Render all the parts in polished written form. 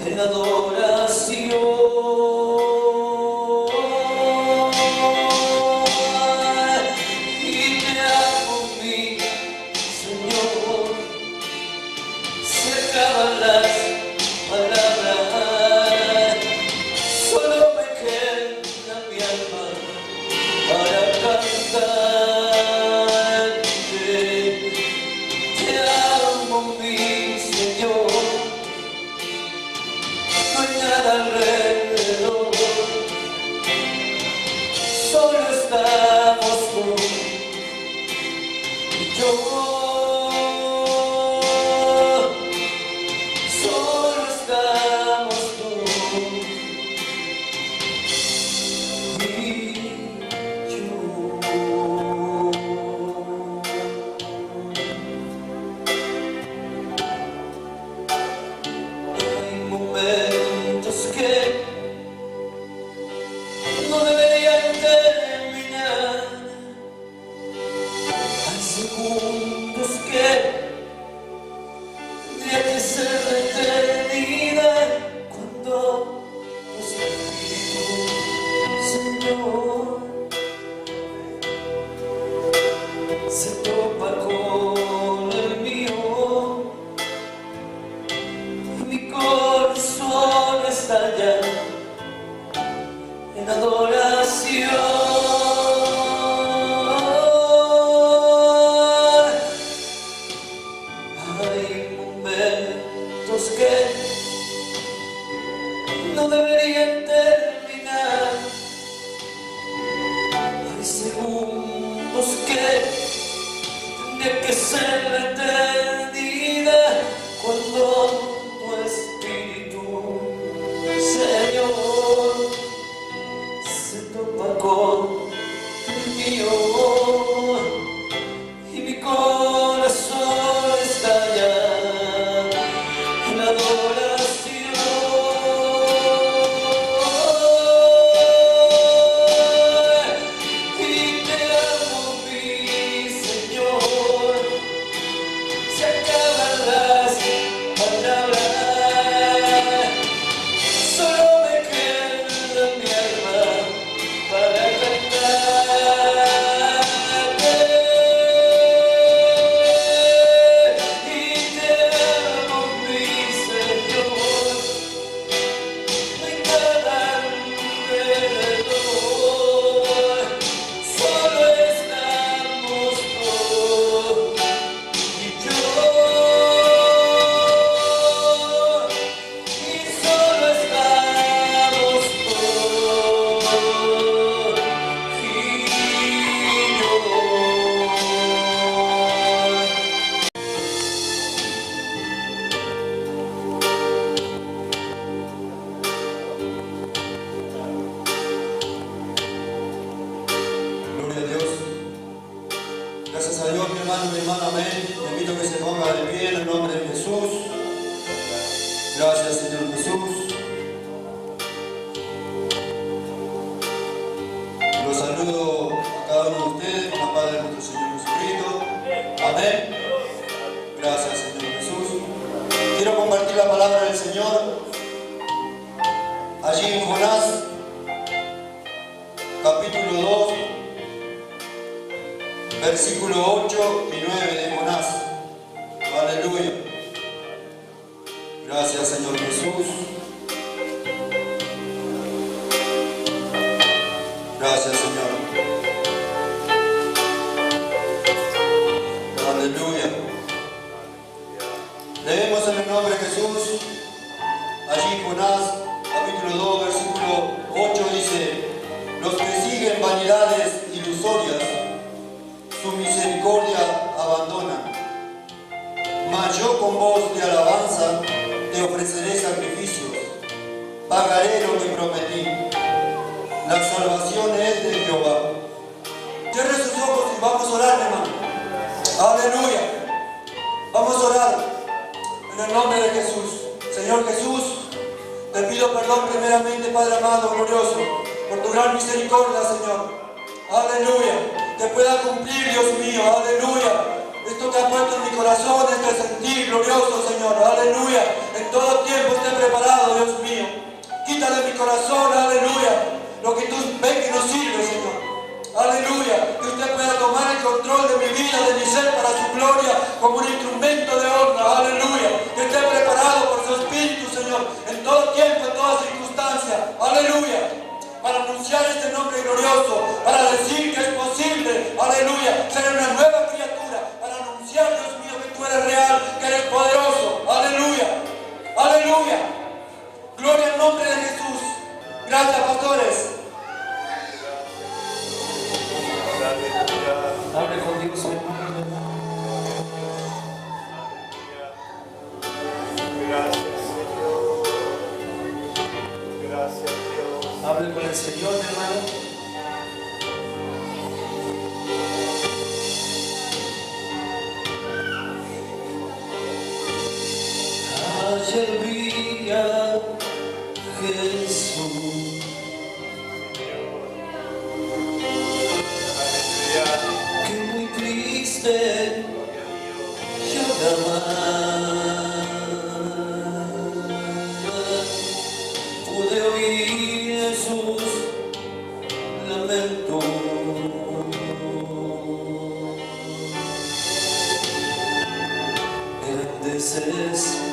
en adoración. Y te amo, mi Señor. Se acaban las palabras, solo me queda mi alma para cantarte. Te amo, mi Señor. No hay nada alrededor, solo estamos tú y yo. Solo estamos tú y yo. Hay momentos que no deberían terminar. Hay segundos que tendría que ser la eternidad cuando tu espíritu, Señor, se topa con el mío y mi corazón estalla en adoración. Hay momentos que no deberían terminar. Hay segundos que tendría que ser la eternidad cuando tu espíritu, Señor, se topa con el mío y mi corazón estalla en adoración. Y te amo, mi Señor. Se acaban las palabras, solo me queda mi alma para cantarte. Y te amo, mi Señor. No hay nada alrededor, solo estamos tú y yo. Y solo estamos tú y yo. Gloria a Dios. Gracias a Dios, mi hermano, amén. Te invito a que se ponga de pie en el nombre de Jesús. Gracias, Señor Jesús. Los saludo a cada uno de ustedes con la paz de nuestro Señor Jesucristo. Amén. Gracias, Señor Jesús. Quiero compartir la palabra del Señor allí en Jonás, capítulo 2, versículo 8 y 9 de Jonás. Aleluya. Gracias, Señor Jesús. Gracias, Señor. Aleluya. Leemos en el nombre de Jesús. Allí Jonás, capítulo 2, versículo 8 dice: los que siguen vanidades ilusorias, su misericordia abandonan. Mas yo con voz de alabanza te ofreceré sacrificios, pagaré lo que prometí. La salvación es de Jehová. Cierre sus ojos y vamos a orar, hermano. Aleluya. Vamos a orar en el nombre de Jesús. Señor Jesús, te pido perdón primeramente, Padre amado, glorioso, por tu gran misericordia, Señor. Aleluya. Que pueda cumplir, Dios mío. Aleluya. Esto que ha puesto en mi corazón, este sentir glorioso, Señor. Aleluya. En todo tiempo esté preparado, Aleluya. Gloria al nombre de Jesús. Gracias, pastores. Hable con Dios, hermano. Gracias, Señor. Gracias, Dios. Hable con el Señor, hermano. Ayer vi a Jesús que muy triste lloraba. Pude oír sus lamentos. Eran desesperados.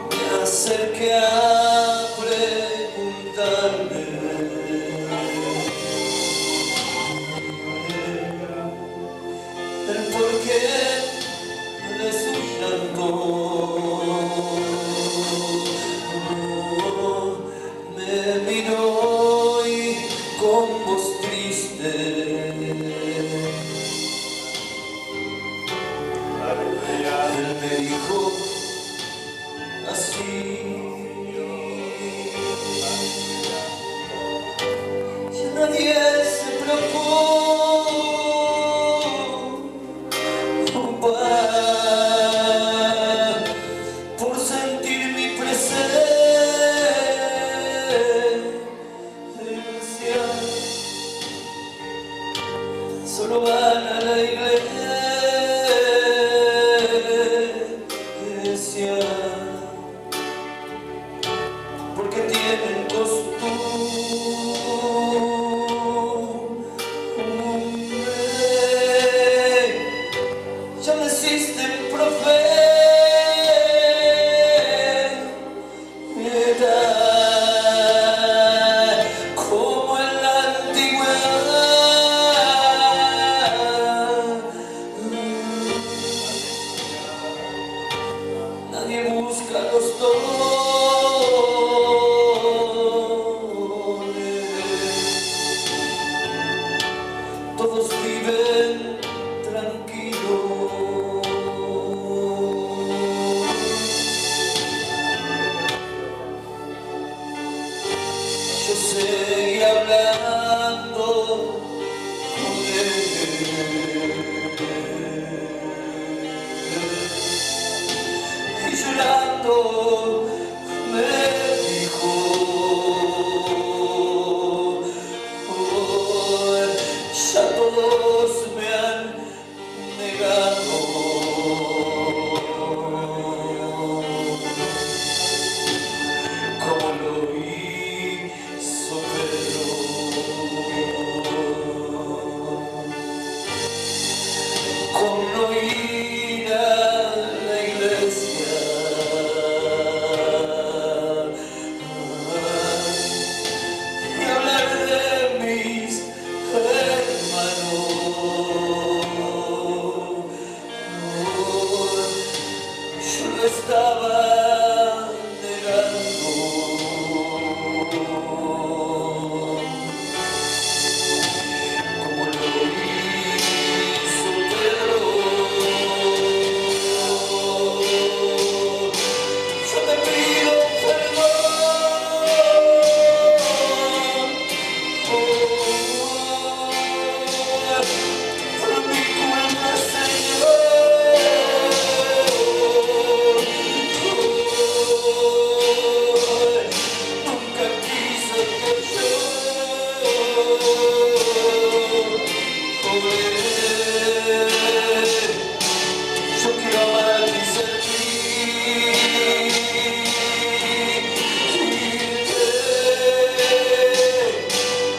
Me acerqué a preguntarle el porqué de su llanto. Me miró y con voz triste él me dijo así: ya nadie se preocupa por sentir mi presencia, solo van a la iglesia porque tienen costumbre. Ya no existen profetas como en la antigüedad. Nadie busca los dones, todos viven tranquilos. Yo seguí hablando con él y llorando me dijo: "Oh, ya todos me han negado". Como lo hizo Pedro. Con no ir a la iglesia y hablar de mis hermanos, yo lo estaba negando. Como lo hizo Pedro, yo te pido perdón por mi culpa, Señor. Nunca quise que yo quiero amar y servirte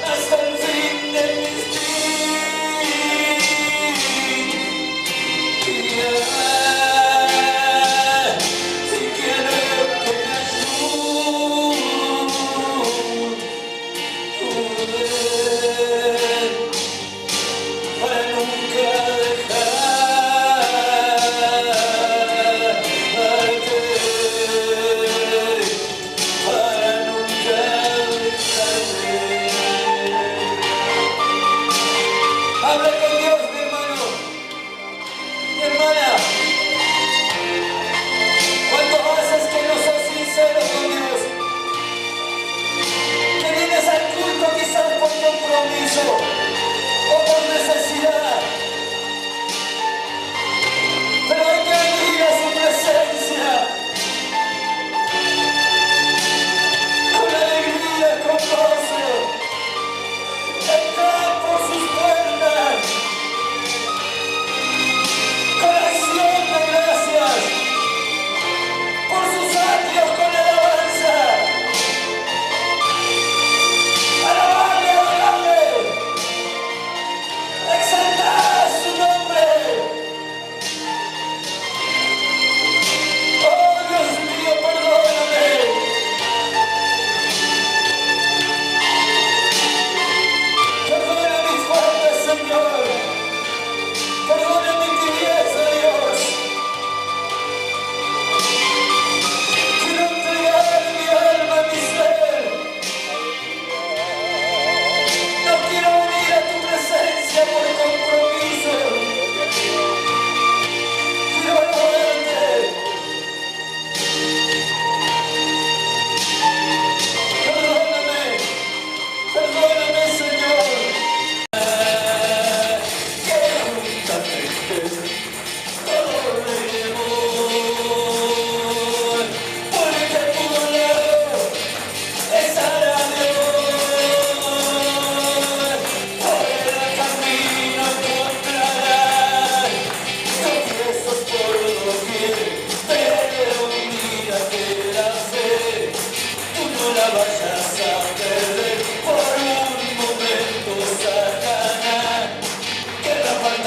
hasta el fin de mis días. Y quiero que me ayudes para nunca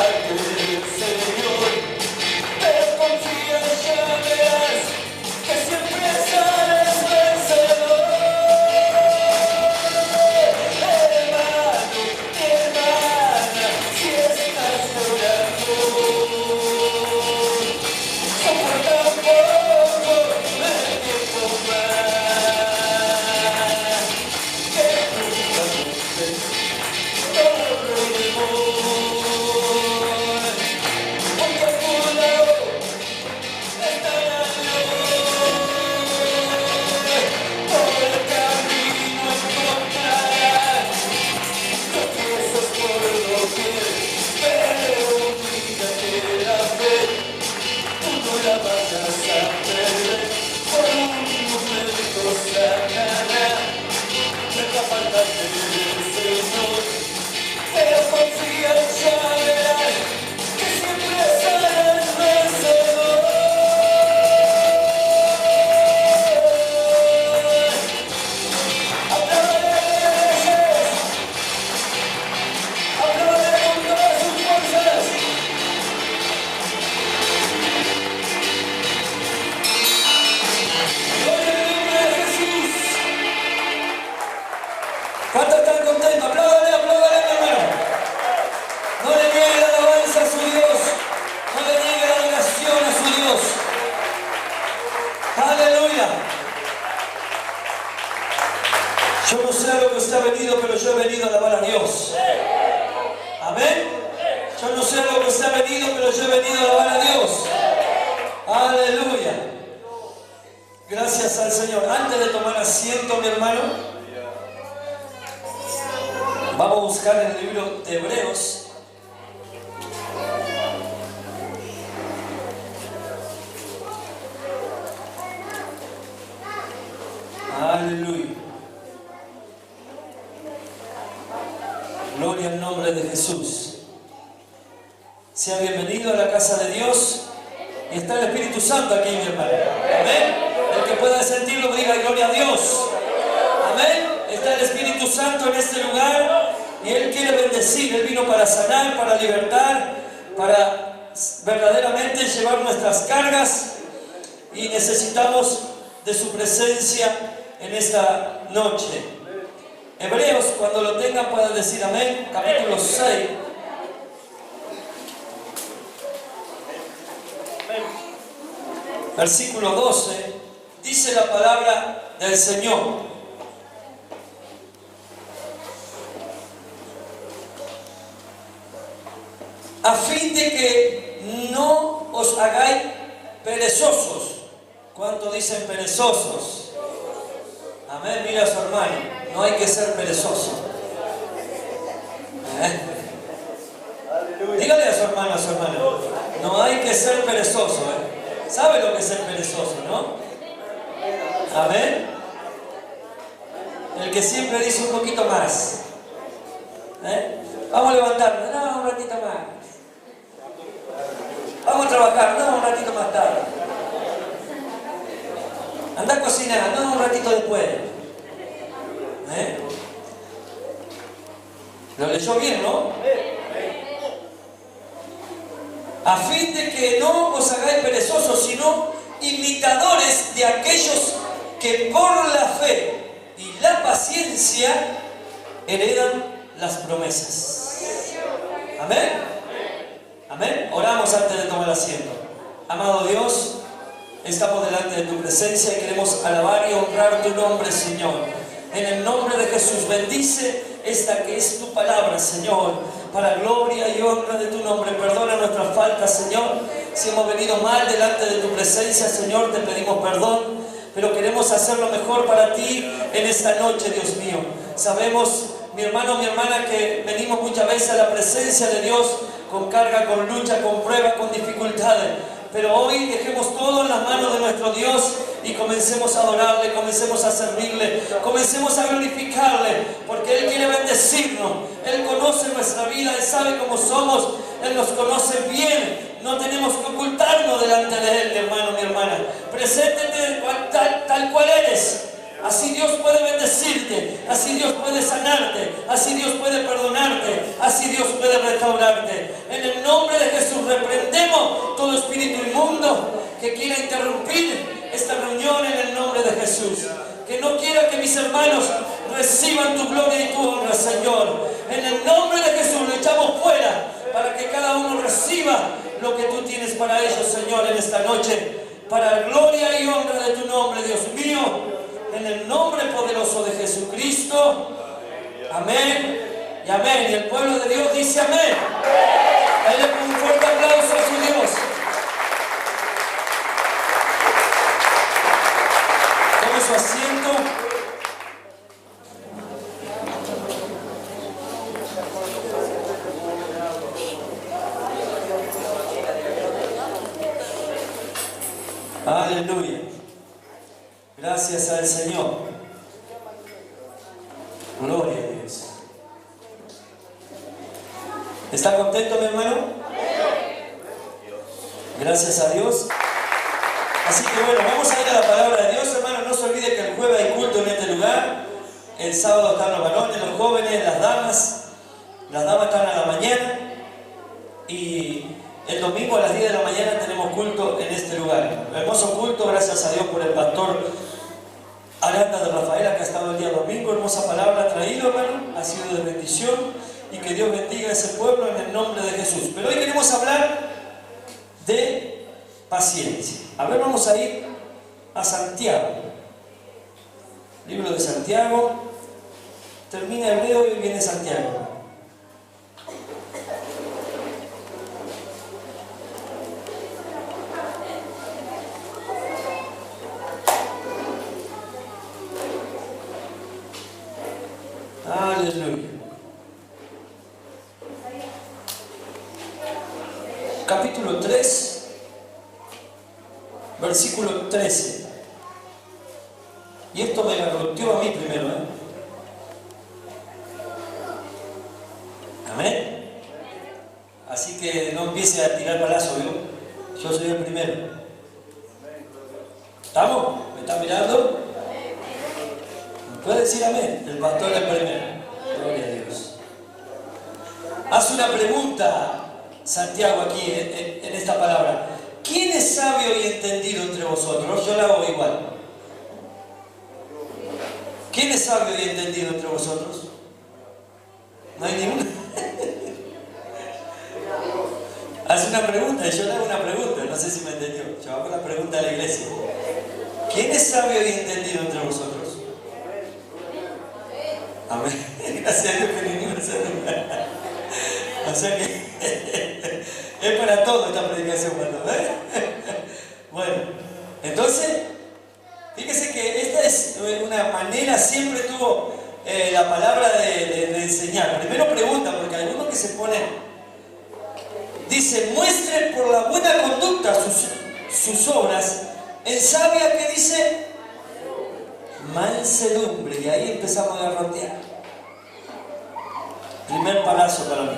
delante del Señor. Pero confía, ya verás que siempre sales vencedor. Hermano, hermana, si estás llorando, soporta un poco el tiempo más. Que nunca rompes todo el amor. Porque a tu lado estará Dios. Todo el camino encontrarás tropiezos por doquier, pero olvídate de la fe. Tú no la vayas a perder, por un momento sanará. Nunca faltaste del Señor, pero confía, ya verás que siempre serás vencedor. Apláudale, Jesús, apláudale con todas sus fuerzas. Gloria al nombre de Jesús. ¿Cuántos están contentos? Apláudale, apláudale, mi hermano. No le niegue la alabanza a su Dios. No le niegue la adoración a su Dios. Aleluya. Yo no sé a lo que usted ha venido, pero yo he venido a alabar a Dios. Amén. Yo no sé a lo que usted ha venido, pero yo he venido a alabar a Dios. Aleluya. Gracias al Señor. Antes de tomar asiento, mi hermano, vamos a buscar en el libro de Hebreos. Aleluya. Gloria al nombre de Jesús. Sea bienvenido a la casa de Dios. Y está el Espíritu Santo aquí, mi hermano. Amén. El que pueda sentirlo, diga gloria a Dios. Amén. Está el Espíritu Santo en este lugar y Él quiere bendecir. Él vino para sanar, para libertar, para verdaderamente llevar nuestras cargas, y necesitamos de su presencia en esta noche. Hebreos, cuando lo tengan puedan decir amén, capítulo 6. Versículo 12, dice la palabra del Señor: a fin de que no os hagáis perezosos. ¿Cuántos dicen perezosos? Amén. Mira a su hermano, no hay que ser perezoso. Dígale a su hermano, no hay que ser perezoso. ¿Sabe lo que es ser perezoso, no? Amén. El que siempre dice un poquito más. Vamos a levantarnos, no, un ratito más. Vamos a trabajar, no, un ratito más tarde. Anda a cocinar, no, un ratito después. Lo leyó bien, ¿no? A fin de que no os hagáis perezosos, sino imitadores de aquellos que por la fe y la paciencia heredan las promesas. Amén. Amén. Oramos antes de tomar asiento. Amado Dios, estamos delante de tu presencia y queremos alabar y honrar tu nombre, Señor. En el nombre de Jesús, bendice esta que es tu palabra, Señor, para gloria y honra de tu nombre. Perdona nuestras faltas, Señor. Si hemos venido mal delante de tu presencia, Señor, te pedimos perdón, pero queremos hacer lo mejor para ti en esta noche, Dios mío. Sabemos, mi hermano, mi hermana, que venimos muchas veces a la presencia de Dios con carga, con lucha, con pruebas, con dificultades. Pero hoy dejemos todo en las manos de nuestro Dios y comencemos a adorarle, comencemos a servirle, comencemos a glorificarle, porque Él quiere bendecirnos. Él conoce nuestra vida, Él sabe cómo somos, Él nos conoce bien. No tenemos que ocultarnos delante de Él, mi hermano, mi hermana. Preséntete tal cual eres. Así Dios puede bendecirte, así Dios puede sanarte, así Dios puede perdonarte, así Dios puede restaurarte. En el nombre de Jesús reprendemos todo espíritu inmundo que quiera interrumpir esta reunión en el nombre de Jesús. Que no quiera que mis hermanos reciban tu gloria y tu honra, Señor. En el nombre de Jesús lo echamos fuera para que cada uno reciba lo que tú tienes para ellos, Señor, en esta noche. Para gloria y honra de tu nombre, Dios mío. En el nombre poderoso de Jesucristo. Amén y amén. Y el pueblo de Dios dice amén. Dale un fuerte aplauso a su Dios. Tome su asiento. Aleluya. Gracias al Señor. Gloria a Dios. ¿Está contento, mi hermano? Gracias a Dios. Así que bueno, vamos a ir a la palabra de Dios, hermano. No se olvide que el jueves hay culto en este lugar. El sábado están los varones, los jóvenes, las damas. Las damas están a la mañana. Y el domingo a las 10 de la mañana tenemos culto en este lugar. Hermoso culto, gracias a Dios por el pastor Aranda de Rafaela que ha estado el día domingo. Hermosa palabra traído, hermano. Ha sido de bendición. Y que Dios bendiga a ese pueblo en el nombre de Jesús. Pero hoy queremos hablar de paciencia. A ver, vamos a ir a Santiago. Libro de Santiago. Termina Hebreo y viene Santiago. Aleluya. Capítulo 3, versículo 13. Y esto me garroteó a mí primero, Amén. Así que no empiece a tirar balazo, yo soy el primero. ¿Estamos? ¿Me están mirando? ¿Puede decir amén? El pastor es el primero. Gloria a Dios. Hace una pregunta Santiago aquí en esta palabra. ¿Quién es sabio y entendido entre vosotros? Yo la hago igual. ¿Quién es sabio y entendido entre vosotros? ¿No hay ninguno? Hace una pregunta y yo le hago una pregunta. No sé si me entendió. Yo hago la pregunta a la iglesia. ¿Quién es sabio y entendido entre vosotros? Amén. Gracias a Dios que ninguno se enoja. O sea que es para todo esta predicación, hermano. Bueno, entonces, fíjese que esta es una manera, siempre tuvo la palabra de enseñar. Primero pregunta, porque algunos que se ponen, dice, muestre por la buena conducta sus obras, en sabia que dice, mansedumbre, y ahí empezamos a garrotear. Primer palazo para mí.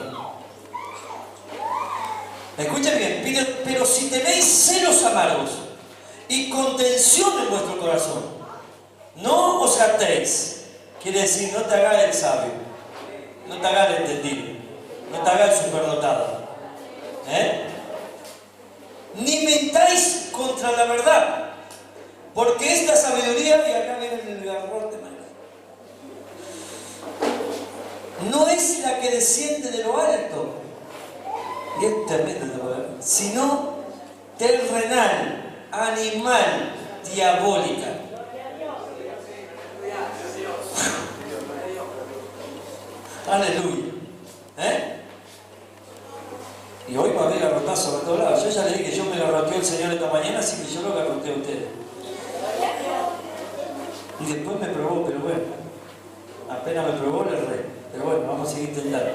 Escuchen bien, pero si tenéis celos amargos y contención en vuestro corazón, no os hartéis. Quiere decir, no te hagas el sabio, no te hagas el entendido, no te hagas el superdotado. Ni mentáis contra la verdad, porque esta sabiduría, y acá viene el garrote, no es la que desciende de lo alto, y es tremendo, sino terrenal, animal, diabólica. Aleluya. Y hoy va a haber garrotazo a todos lados. Yo ya le dije que yo me garroteó el Señor esta mañana, así que yo lo garroteé a ustedes. Y después me probó, pero bueno, apenas me probó, le erré. Pero bueno, vamos a seguir intentando.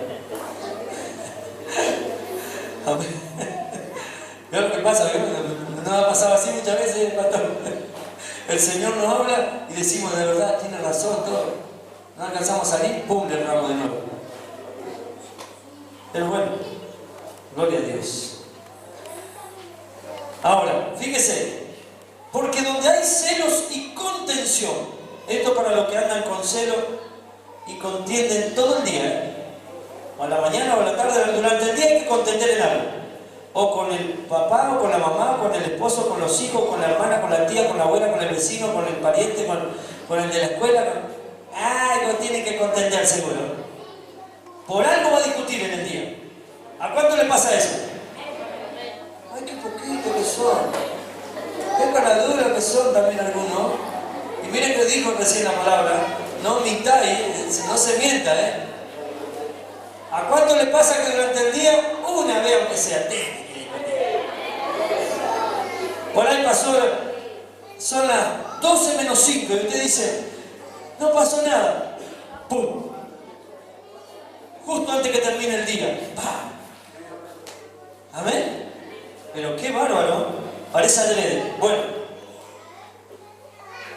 ¿Veo lo que pasa? Nos ha pasado así muchas veces, pastor. El Señor nos habla y decimos, de verdad, tiene razón, todo. No alcanzamos a salir, pum, le erramos de nuevo. Pero bueno, gloria a Dios. Ahora, fíjese, porque donde hay celos y contención, Esto para los que andan con celo y contienden todo el día, ¿eh? O a la mañana o a la tarde, durante el día hay que contender en algo. O con el papá, o con la mamá, con el esposo, con los hijos, con la hermana, con la tía, con la abuela, con el vecino, con el pariente, con el de la escuela. Algo tiene que contender seguro. Por algo va a discutir en el día. ¿A cuánto le pasa eso? Ay, qué poquito que son. Qué caraduras que son también algunos. Y miren que dijo recién la palabra, no mintáis, no se mienta, ¿eh? ¿A cuánto le pasa que durante el día, una vez aunque sea, por ahí pasó, son las 12 menos 5 y usted dice, no pasó nada, ¡pum! Justo antes que termine el día, ¡pam! ¿Amén? Pero qué bárbaro, parece adrede. Bueno,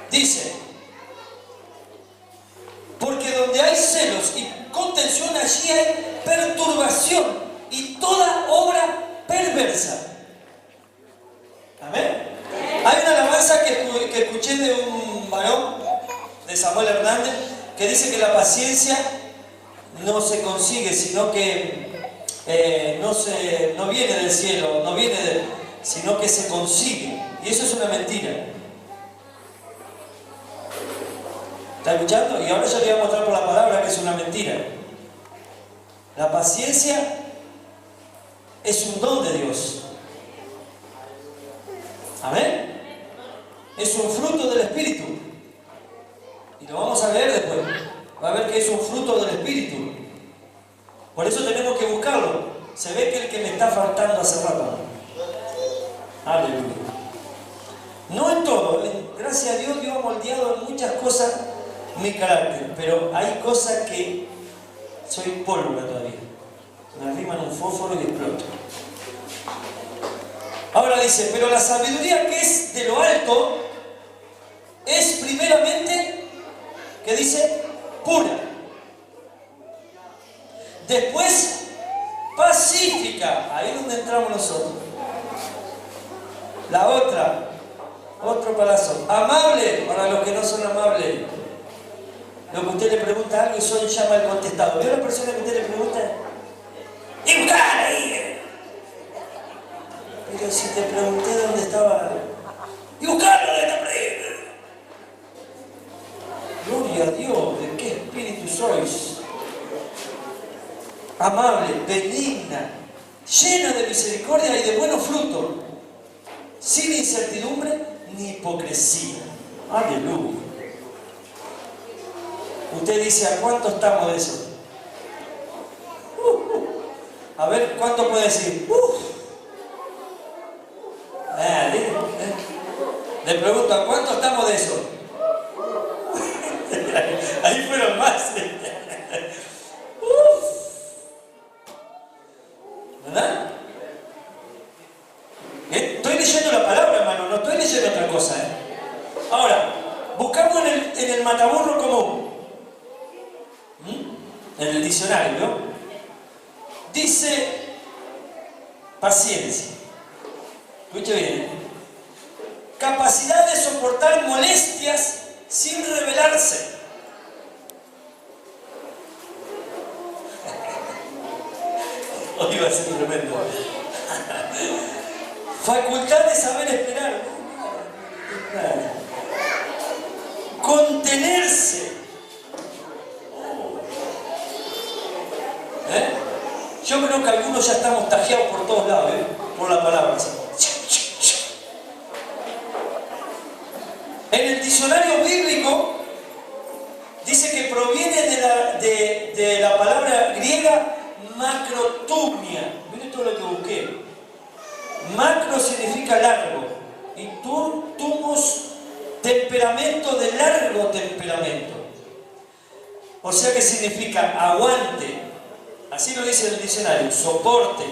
dice, porque donde hay celos y contención, allí hay perturbación y toda obra perversa. ¿Amén? Hay una alabanza que escuché de un varón, de Samuel Hernández, que dice que la paciencia no se consigue, sino que no viene del cielo, sino que se consigue. Y eso es una mentira. ¿Está escuchando? Y ahora yo le voy a mostrar por la palabra que es una mentira. La paciencia es un don de Dios. ¿Amén? Es un fruto del Espíritu. Y lo vamos a leer después. Va a ver que es un fruto del Espíritu. Por eso tenemos que buscarlo. Se ve que el que me está faltando hace rato. Aleluya. No en todo. Gracias a Dios, Dios ha moldeado en muchas cosas mi carácter. Pero hay cosas que soy pólvora todavía. Me arriman un fósforo y exploto. Ahora dice, pero la sabiduría que es de lo alto es primeramente, ¿qué dice? Pura. Después, pacífica. Ahí es donde entramos nosotros. La otra, otro palazo. Amable para los que no son amables. Lo que usted le pregunta algo y solo llama al contestado. ¿Vio a la persona que usted le pregunta? ¡Y buscar ahí! Pero si te pregunté dónde estaba... ¡Y buscarlo de esta predicción! Gloria a Dios, ¿de qué espíritu sois? Amable, benigna, llena de misericordia y de buenos frutos, sin incertidumbre ni hipocresía. Aleluya. Usted dice, ¿a cuánto estamos de eso? A ver, ¿cuánto puede decir? Le pregunto, ¿a cuánto estamos de eso? Ahí fueron más. ¿Verdad? Estoy leyendo la palabra, hermano, no estoy leyendo otra cosa. Ahora, buscamos en el mataburro común. En el diccionario, ¿no? Dice paciencia. Escuche bien. Capacidad de soportar molestias sin rebelarse. Hoy va a ser tremendo. Facultad de saber esperar. Contenerse. Yo creo que algunos ya estamos tajeados por todos lados, por la palabra. En el diccionario bíblico dice que proviene de la palabra griega macrotumia. Miren todo lo que busqué. Macro significa largo y tumos, temperamento de largo temperamento. O sea que significa aguante. Así lo dice el diccionario, soporte,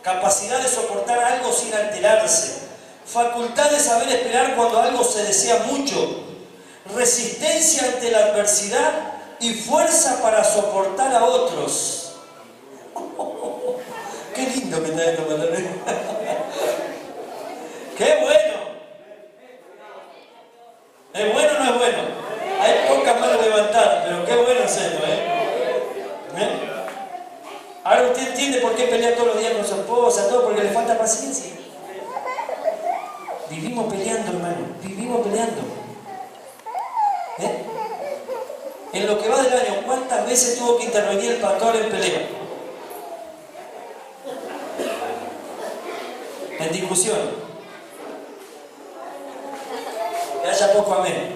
capacidad de soportar algo sin alterarse, facultad de saber esperar cuando algo se desea mucho, resistencia ante la adversidad y fuerza para soportar a otros. ¡Qué lindo que está esto, Manuel! ¡Qué bueno! ¿Es bueno o no es bueno? porque le falta paciencia. Vivimos peleando, hermano, vivimos peleando. ¿Eh? En lo que va del año, ¿cuántas veces tuvo que intervenir el pastor en pelea? En discusión. Que haya poco amén.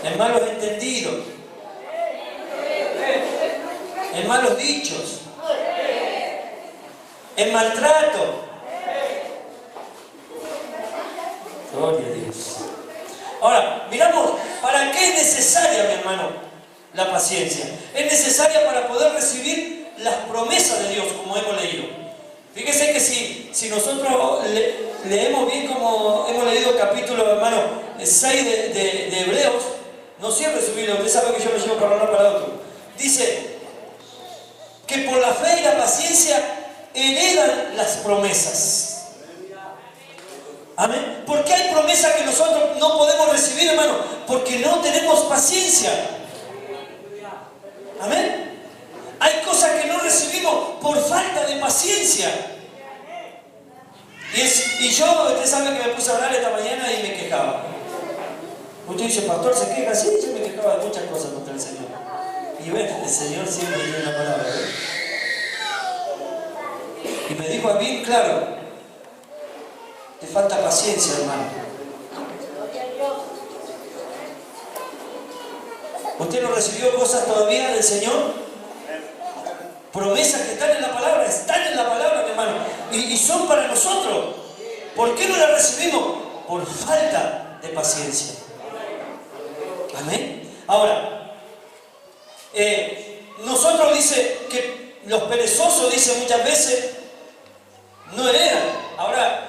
En malos entendidos. En malos dichos. En maltrato. Gloria a Dios. Ahora, miramos, ¿para qué es necesaria, mi hermano, la paciencia? Es necesaria para poder recibir las promesas de Dios, como hemos leído. Fíjese que si nosotros leemos bien como hemos leído el capítulo, hermano, 6 de Hebreos, no cierre su Biblia, usted sabe que yo me llevo para uno para otro. Dice que por la fe y la paciencia heredan las promesas. Amén. ¿Por qué hay promesas que nosotros no podemos recibir, hermano? Porque no tenemos paciencia. Amén. Hay cosas que no recibimos por falta de paciencia. Y yo, usted sabe que me puse a hablar esta mañana y me quejaba. Usted dice, pastor, ¿se queja? Sí, yo me quejaba de muchas cosas contra el Señor. Y bueno, el Señor siempre tiene una palabra, ¿eh? Y me dijo a mí, claro, te falta paciencia, hermano. ¿Usted no recibió cosas todavía del Señor? Promesas que están en la palabra, mi hermano. Y son para nosotros. ¿Por qué no las recibimos? Por falta de paciencia. Amén. Ahora, nosotros dice que los perezosos, dice muchas veces, no heredan. Ahora,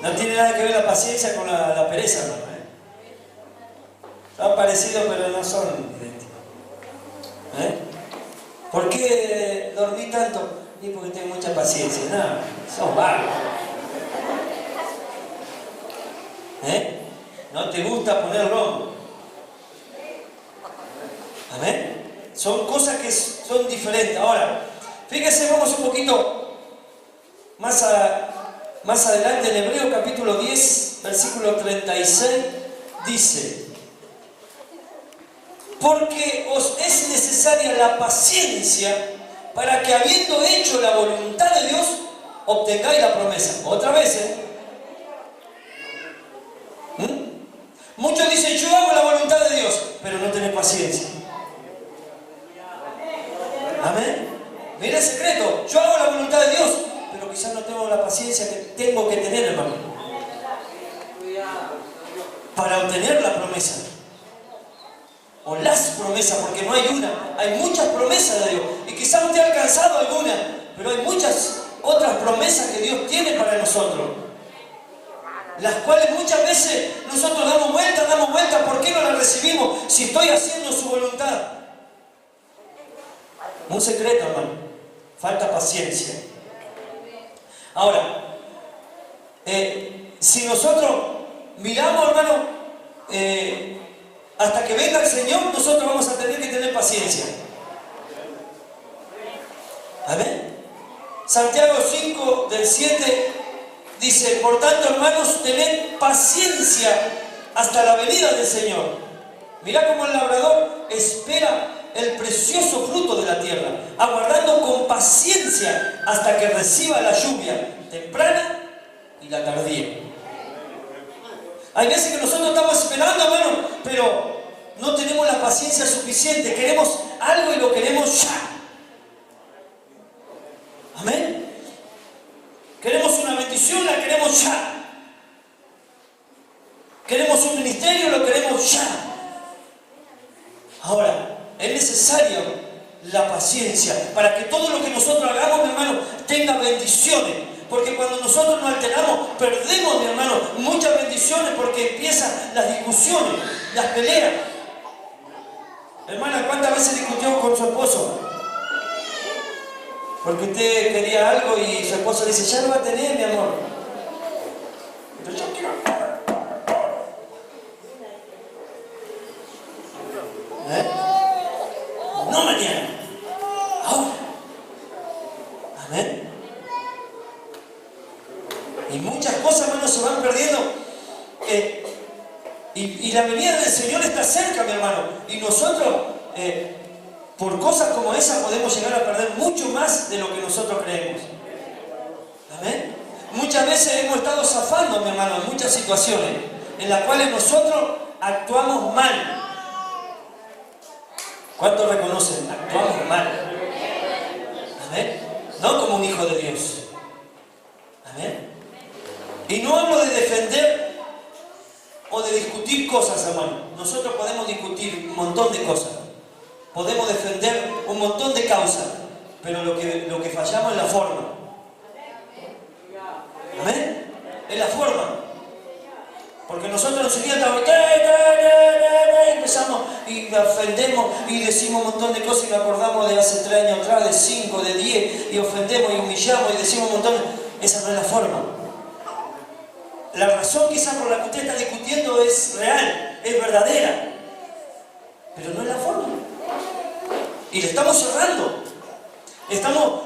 no tiene nada que ver la paciencia con la pereza, hermano. Son parecidos, pero no son idénticos. ¿Por qué dormí tanto? Ni porque tengo mucha paciencia. No, son vagos. ¿No te gusta poner romo? Amén. Son cosas que son diferentes. Ahora, fíjese, vamos un poquito más adelante en Hebreo capítulo 10, versículo 36, dice: porque os es necesaria la paciencia para que, habiendo hecho la voluntad de Dios, obtengáis la promesa. Otra vez, Muchos dicen, yo hago la voluntad de Dios, pero no tenés paciencia. Amén. Mira el secreto, yo hago la voluntad de Dios, pero quizás no tengo la paciencia que tengo que tener, hermano, para obtener la promesa. O las promesas, porque no hay una, hay muchas promesas de Dios. Y quizás usted ha alcanzado alguna, pero hay muchas otras promesas que Dios tiene para nosotros, las cuales muchas veces nosotros damos vueltas, ¿por qué no las recibimos si estoy haciendo su voluntad? Un secreto, hermano, falta paciencia. Ahora, si nosotros miramos, hermano, hasta que venga el Señor, nosotros vamos a tener que tener paciencia. Amén. Santiago 5, del 7, dice: por tanto, hermanos, tened paciencia hasta la venida del Señor. Mirá cómo el labrador espera el precioso fruto de la tierra, aguardando con paciencia hasta que reciba la lluvia temprana y la tardía. Hay veces que nosotros estamos esperando, hermano, pero no tenemos la paciencia suficiente. Queremos algo y lo queremos ya. Amén. Queremos una bendición, la queremos ya. Queremos un ministerio, lo queremos ya. Ahora, es necesario la paciencia para que todo lo que nosotros hagamos, mi hermano, tenga bendiciones. Porque cuando nosotros nos alteramos, perdemos, mi hermano, muchas bendiciones, porque empiezan las discusiones, las peleas. Hermana, ¿cuántas veces discutió con su esposo? Porque usted quería algo y su esposo dice, ya lo va a tener, mi amor. Pero yo quiero. No mañana, ahora. Amén. Y muchas cosas, hermanos, se van perdiendo. Y la venida del Señor está cerca, mi hermano. Y nosotros, por cosas como esa, podemos llegar a perder mucho más de lo que nosotros creemos. Amén. Muchas veces hemos estado zafando, mi hermano, en muchas situaciones en las cuales nosotros actuamos mal. ¿Cuántos reconocen? Actuamos mal. Amén. No como un hijo de Dios. Amén. Y no hablo de defender o de discutir cosas, hermano. Nosotros podemos discutir un montón de cosas. Podemos defender un montón de causas. Pero lo que fallamos es la forma. Amén. Es la forma. Porque nosotros enseguida empezamos y ofendemos y decimos un montón de cosas y nos acordamos de hace 3 años atrás, de 5, de 10, y ofendemos y humillamos y decimos un montón. Esa no es la forma. La razón quizás por la que usted está discutiendo es real, es verdadera, pero no es la forma. Y le estamos cerrando. Estamos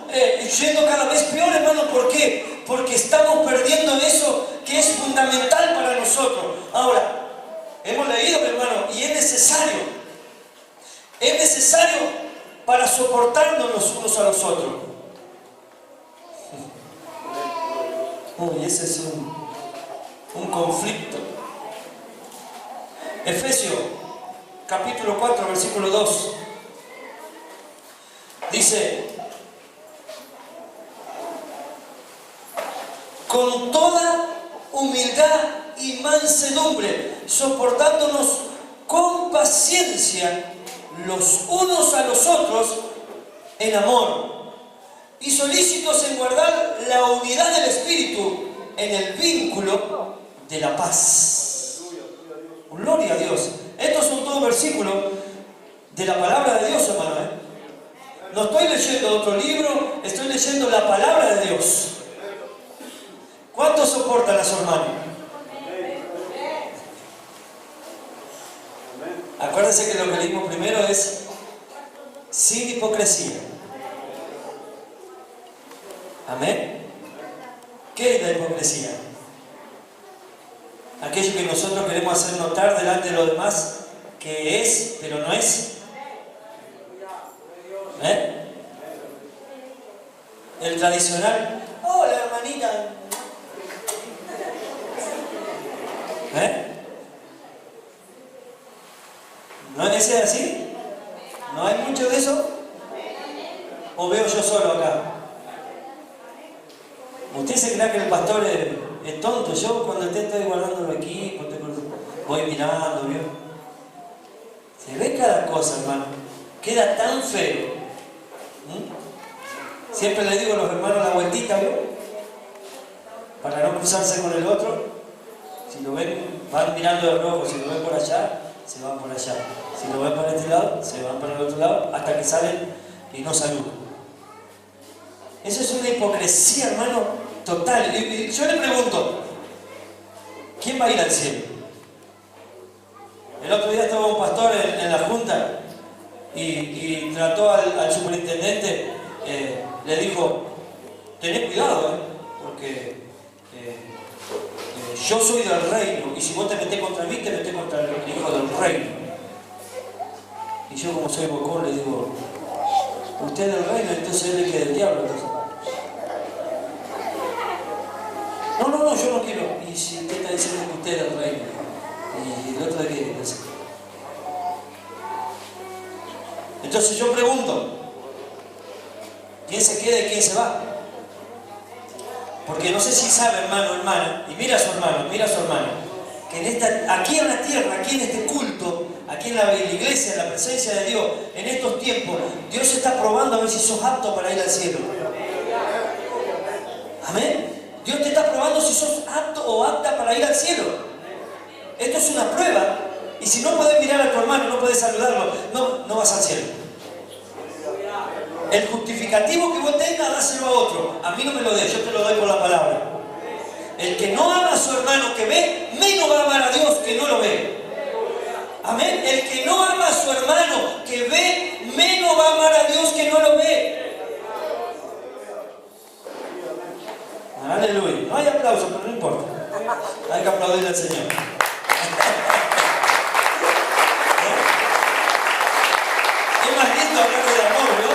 yendo cada vez peor, hermano. ¿Por qué? Porque estamos perdiendo eso que es fundamental para nosotros. Ahora, hemos leído, hermano, y es necesario. Es necesario para soportarnos los unos a los otros. Uy, ese es un conflicto. Efesios, capítulo 4, versículo 2. Dice: con toda humildad y mansedumbre, soportándonos con paciencia los unos a los otros en amor, y solícitos en guardar la unidad del Espíritu en el vínculo de la paz. Gloria a Dios. Estos son todos versículos de la palabra de Dios, hermano. No estoy leyendo otro libro, estoy leyendo la palabra de Dios. ¿Cuánto soportan a su hermano? Acuérdense que lo que leímos primero es sin hipocresía. Amén. ¿Qué es la hipocresía? Aquello que nosotros queremos hacer notar delante de los demás que es, pero no es. El tradicional: hola, hermanita. ¿No es ese así? ¿No hay mucho de eso? ¿O veo yo solo acá? ¿Usted se cree que el pastor es tonto? Yo cuando estoy guardándolo aquí, voy mirando, ¿vio? Se ve cada cosa, hermano. Queda tan feo. Siempre le digo a los hermanos la vueltita, ¿vio? Para no cruzarse con el otro. Si lo ven, van mirando de rojo. Si lo ven por allá, se van por allá. Si lo ven por este lado, se van para el otro lado, hasta que salen y no saludan. Eso es una hipocresía, hermano, total. Y yo le pregunto, ¿quién va a ir al cielo? El otro día estaba un pastor en la junta y trató al superintendente, le dijo: tened cuidado, porque yo soy del reino, y si vos te metés contra mí, te metés contra el hijo del reino. Y yo, como soy bocón, le digo: usted es del reino, entonces él es que del diablo. Entonces. No, yo no quiero. Y si usted está diciendo que usted es del reino, y el otro de qué. Entonces yo pregunto: ¿quién se queda y quién se va? Porque no sé si sabe, hermana, y mira a su hermano, que aquí en la tierra, aquí en este culto, aquí en la iglesia, en la presencia de Dios, en estos tiempos, Dios está probando a ver si sos apto para ir al cielo. Amén. Dios te está probando si sos apto o apta para ir al cielo. Esto es una prueba. Y si no puedes mirar a tu hermano, no puedes saludarlo, no vas al cielo. El justificativo que vos tengas, dáselo a otro. A mí no me lo des, yo te lo doy por la palabra. El que no ama a su hermano que ve, menos va a amar a Dios que no lo ve. Amén. El que no ama a su hermano que ve, menos va a amar a Dios que no lo ve. Aleluya. No hay aplauso, pero no importa. Hay que aplaudirle al Señor. Es más lindo hablar del amor, ¿no?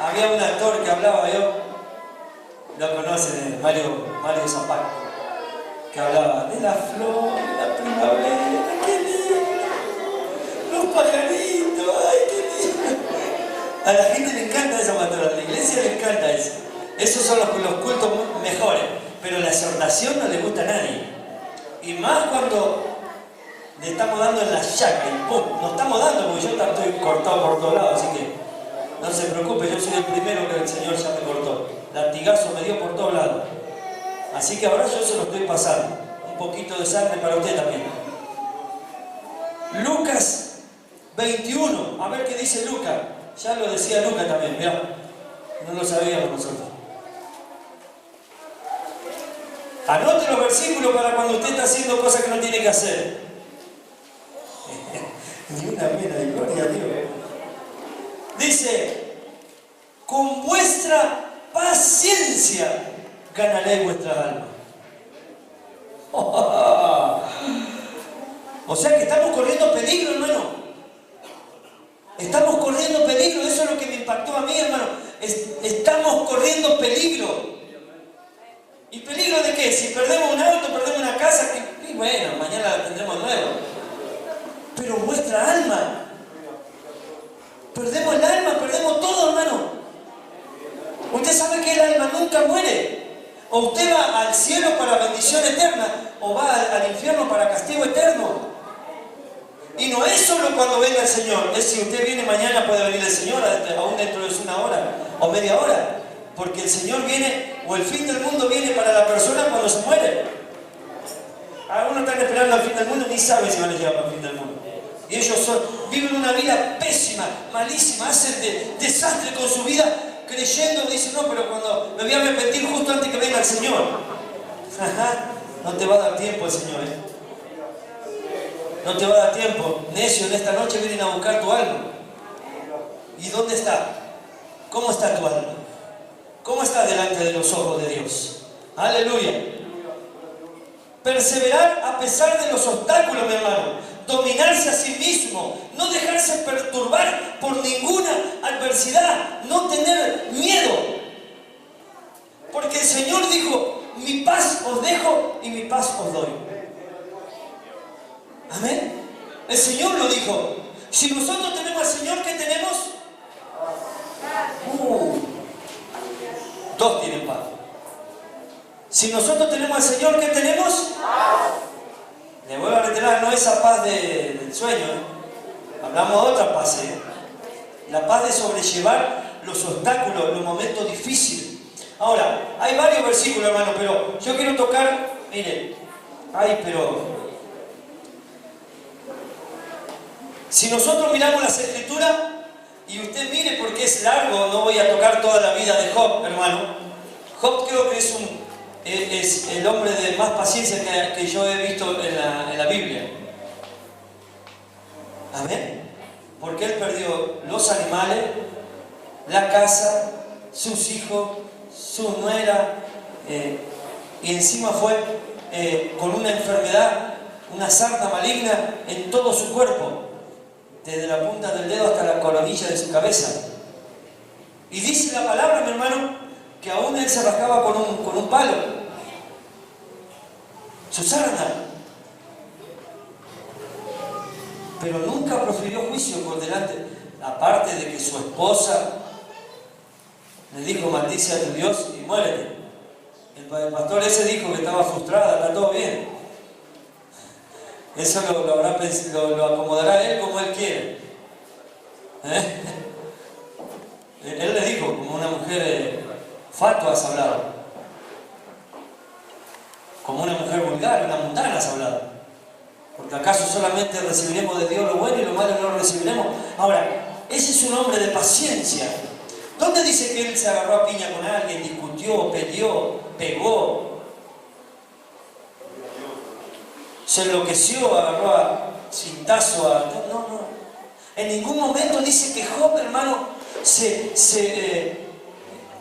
Había un actor que hablaba, lo conocen, Mario Zapata, que hablaba de la flor, de la primavera, qué lindo, los pajaritos, ay, qué lindo. A la gente le encanta esa pastoral, a la iglesia le encanta eso. Esos son los cultos mejores, pero la exhortación no le gusta a nadie. Y más cuando le estamos dando en la llaga y ¡pum! Nos estamos dando, porque yo estoy cortado por todos lados, así que no se preocupe, yo soy el primero que el Señor ya me cortó. Latigazo me dio por todos lados. Así que ahora yo se lo estoy pasando. Un poquito de sangre para usted también. Lucas 21, a ver qué dice Lucas. Ya lo decía Lucas también, mirá. No lo sabíamos nosotros. Anote los versículos para cuando usted está haciendo cosas que no tiene que hacer. Ni una pena de gloria a Dios. Dice, con vuestra paciencia ganaré vuestra alma. O sea que estamos corriendo peligro, hermano. Estamos corriendo peligro. Eso es lo que me impactó a mí, hermano. Estamos corriendo peligro. ¿Y peligro de qué? Si perdemos un auto, perdemos una casa, y bueno, mañana la tendremos nueva. Pero vuestra alma. Perdemos el alma, perdemos todo, hermano. Usted sabe que el alma nunca muere. O usted va al cielo para bendición eterna, o va al infierno para castigo eterno. Y no es solo cuando venga el Señor, es si usted viene mañana, puede venir el Señor, aún dentro de una hora o media hora. Porque el Señor viene, o el fin del mundo viene para la persona cuando se muere. Algunos están esperando al fin del mundo y ni saben si van a llegar al fin del mundo. Y ellos viven una vida pésima, malísima, hacen desastre con su vida, creyendo, dicen, no, pero cuando me voy a arrepentir justo antes que venga el Señor. No te va a dar tiempo el Señor, ¿eh? No te va a dar tiempo. Necio, en esta noche vienen a buscar tu alma. ¿Y dónde está? ¿Cómo está tu alma? ¿Cómo está delante de los ojos de Dios? Aleluya. Perseverar a pesar de los obstáculos, mi hermano. Dominarse a sí mismo. No dejarse perturbar por ninguna adversidad. No tener miedo. Porque el Señor dijo, mi paz os dejo y mi paz os doy. Amén. El Señor lo dijo. Si nosotros tenemos al Señor, ¿qué tenemos? Todos tienen paz. Si nosotros tenemos al Señor, ¿qué tenemos? Le vuelvo a reiterar, no esa paz del sueño, ¿eh? Hablamos de otra paz, ¿eh? La paz de sobrellevar los obstáculos, los momentos difíciles. Ahora, hay varios versículos, hermano, pero yo quiero tocar, mire, si nosotros miramos las Escrituras, y usted mire porque es largo, no voy a tocar toda la vida de Job, hermano. Job creo que es el hombre de más paciencia que yo he visto en la Biblia. Amén. Porque él perdió los animales, la casa, sus hijos, su nuera, y encima fue con una enfermedad, una sarna maligna en todo su cuerpo, desde la punta del dedo hasta la coronilla de su cabeza. Y dice la palabra, mi hermano, que aún él se rascaba con un palo, su sarna. Pero nunca profirió juicio por delante, aparte de que su esposa le dijo, maldice a tu Dios y muérete. El pastor ese dijo que estaba frustrada, está todo bien. Eso lo acomodará él como él quiere. Él le dijo, como una mujer fatua has hablado. Como una mujer vulgar, una mundana has hablado. Porque acaso solamente recibiremos de Dios lo bueno y lo malo no lo recibiremos. Ahora, ese es un hombre de paciencia. ¿Dónde dice que él se agarró a piña con alguien, discutió, peleó, pegó? Se enloqueció, agarró a cintazo a... No. En ningún momento dice que Job, hermano, se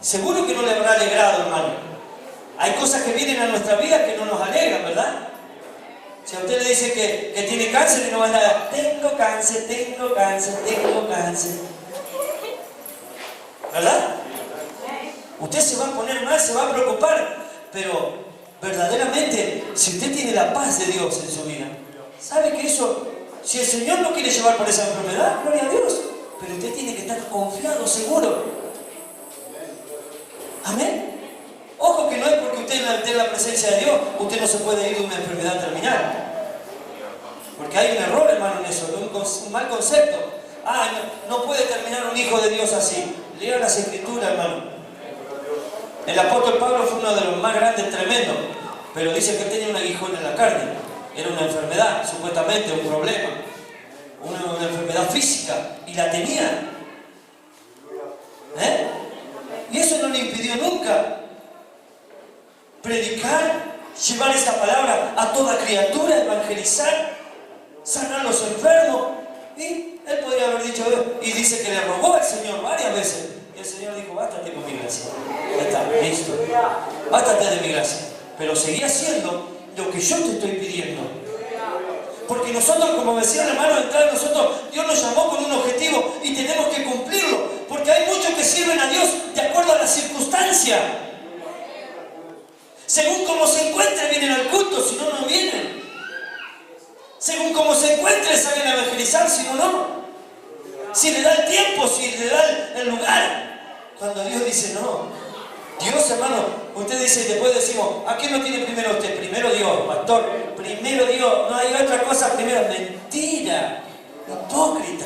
Seguro que no le habrá alegrado, hermano. Hay cosas que vienen a nuestra vida que no nos alegran, ¿verdad? Si a usted le dice que tiene cáncer y no va a andar, tengo cáncer, tengo cáncer, tengo cáncer. ¿Verdad? Usted se va a poner mal, se va a preocupar, pero verdaderamente, si usted tiene la paz de Dios en su vida, ¿sabe que eso, si el Señor no quiere llevar por esa enfermedad, gloria a Dios, pero usted tiene que estar confiado, seguro? Amén. Ojo que no es porque usted esté en la presencia de Dios, usted no se puede ir de una enfermedad terminal. Porque hay un error, hermano, en eso, un mal concepto. No puede terminar un hijo de Dios así. Lea las Escrituras, hermano. El apóstol Pablo fue uno de los más grandes, tremendo, pero dice que tenía un aguijón en la carne. Era una enfermedad, supuestamente, un problema, una enfermedad física, y la tenía. Y eso no le impidió nunca predicar, llevar esta palabra a toda criatura, evangelizar, sanar a los enfermos. Y él podría haber dicho, y dice que le rogó al Señor varias veces. Y el Señor dijo, bástate con mi gracia. Ya está, listo. Bástate de mi gracia. Pero seguía haciendo lo que yo te estoy pidiendo. Porque nosotros, como decía el hermano, Dios nos llamó con un objetivo y tenemos que cumplirlo. Porque hay muchos que sirven a Dios de acuerdo a la circunstancia. Según como se encuentren, vienen al culto, si no, no vienen. Según como se encuentren, salen a evangelizar, si no, no. Si le da el tiempo, si le da el lugar. Cuando Dios dice no. Dios, hermano, usted dice, después decimos, ¿a quién lo tiene primero usted? Primero Dios, pastor. Primero Dios, no hay otra cosa primero. Mentira. Hipócrita.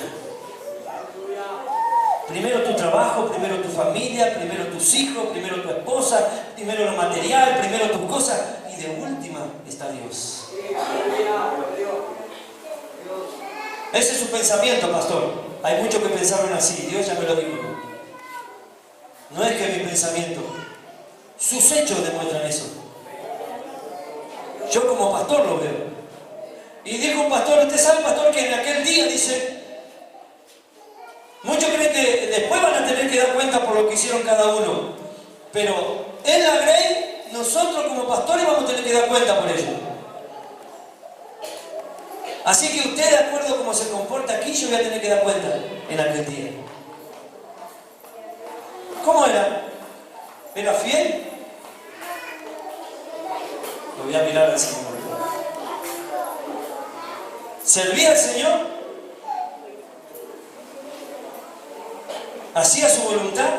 Primero tu trabajo, primero tu familia, primero tus hijos, primero tu esposa, primero lo material, primero tus cosas, y de última está Dios. Ese es su pensamiento, pastor. Hay muchos que pensaron así, Dios ya me lo dijo. No es que mi pensamiento, sus hechos demuestran eso. Yo como pastor lo veo. Y dijo un pastor, usted sabe, pastor, que en aquel día, dice, muchos creen que después van a tener que dar cuenta por lo que hicieron cada uno. Pero en la Grey, nosotros como pastores vamos a tener que dar cuenta por ello. Así que usted, de acuerdo a cómo se comporta aquí, yo voy a tener que dar cuenta en aquel día. ¿Cómo era? ¿Era fiel? Lo voy a mirar al Señor. ¿Servía al Señor? ¿Hacía su voluntad?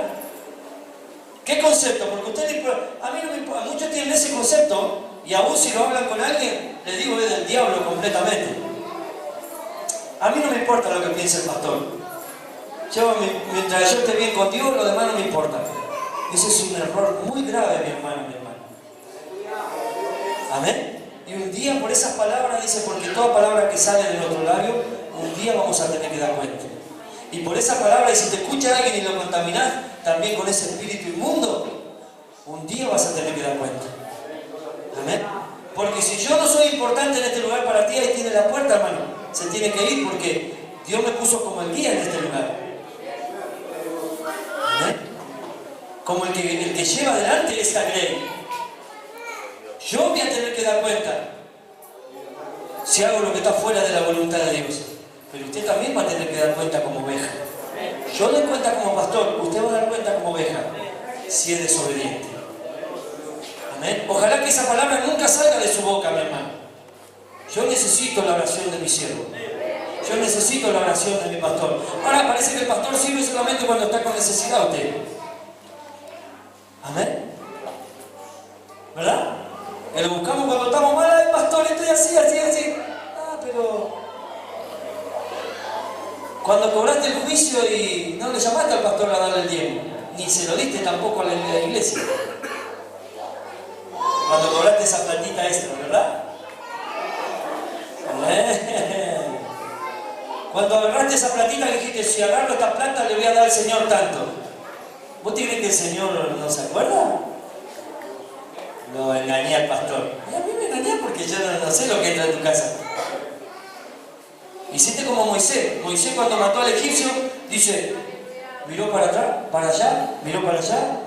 ¿Qué concepto? Porque usted, a mí no me importa, muchos tienen ese concepto, y aún si lo hablan con alguien, les digo, es del diablo completamente. A mí no me importa lo que piense el pastor. Mientras yo esté bien con Dios, lo demás no me importa. Ese es un error muy grave, mi hermano, mi hermano. Amén. Y un día por esas palabras, dice, porque toda palabra que sale de nuestro labio, un día vamos a tener que dar cuenta. Y por esa palabra, y si te escucha alguien y lo contaminás, también con ese espíritu inmundo, un día vas a tener que dar cuenta. Amén. Porque si yo no soy importante en este lugar para ti, ahí tiene la puerta, hermano. Se tiene que ir porque Dios me puso como el guía en este lugar. Amén. Como el que lleva adelante esta ley. Yo voy a tener que dar cuenta si hago lo que está fuera de la voluntad de Dios. Pero usted también va a tener que dar cuenta como oveja. Yo doy cuenta como pastor, usted va a dar cuenta como oveja si es desobediente. Amén. Ojalá que esa palabra nunca salga de su boca, mi hermano. Yo necesito la oración de mi siervo. Yo necesito la oración de mi pastor. Ahora parece que el pastor sirve solamente cuando está con necesidad usted. Amén. ¿Verdad? Que lo buscamos cuando estamos mal. Ay, pastor, estoy así, así, así. Pero cuando cobraste el juicio y no le llamaste al pastor a darle el diezmo, ni se lo diste tampoco a la iglesia. Cuando cobraste esa platita extra, ¿verdad? Cuando agarraste esa platita que dijiste, si agarro esta plata le voy a dar al Señor tanto. ¿Vos te crees que el Señor no se acuerda? Lo engañé al pastor. Y a mí me engañé porque yo no sé lo que entra en tu casa. Hiciste como Moisés. Moisés cuando mató al egipcio, dice, miró para atrás, para allá, miró para allá,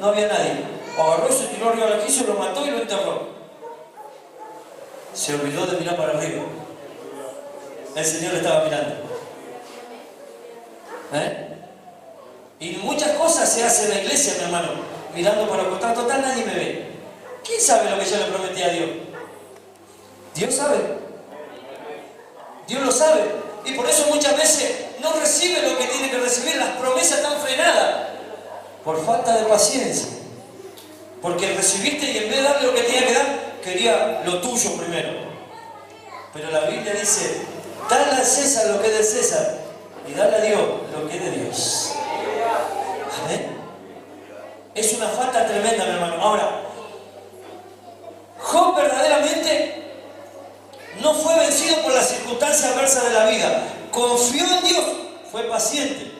no había nadie. Agarró, se tiró arriba del quicio, lo mató y lo enterró. Se olvidó de mirar para arriba. El Señor le estaba mirando. Y muchas cosas se hacen en la iglesia, mi hermano, mirando para el costado. Total, nadie me ve. ¿Quién sabe lo que yo le prometí a Dios? Dios sabe. Dios lo sabe. Y por eso muchas veces no recibe lo que tiene que recibir. Las promesas están frenadas por falta de paciencia. Porque recibiste y en vez de darle lo que tenía que dar, quería lo tuyo primero. Pero la Biblia dice, dale a César lo que es de César y dale a Dios lo que es de Dios. Amén. Es una falta tremenda, mi hermano. Ahora, Job verdaderamente no fue vencido por las circunstancias adversas de la vida. Confió en Dios, fue paciente.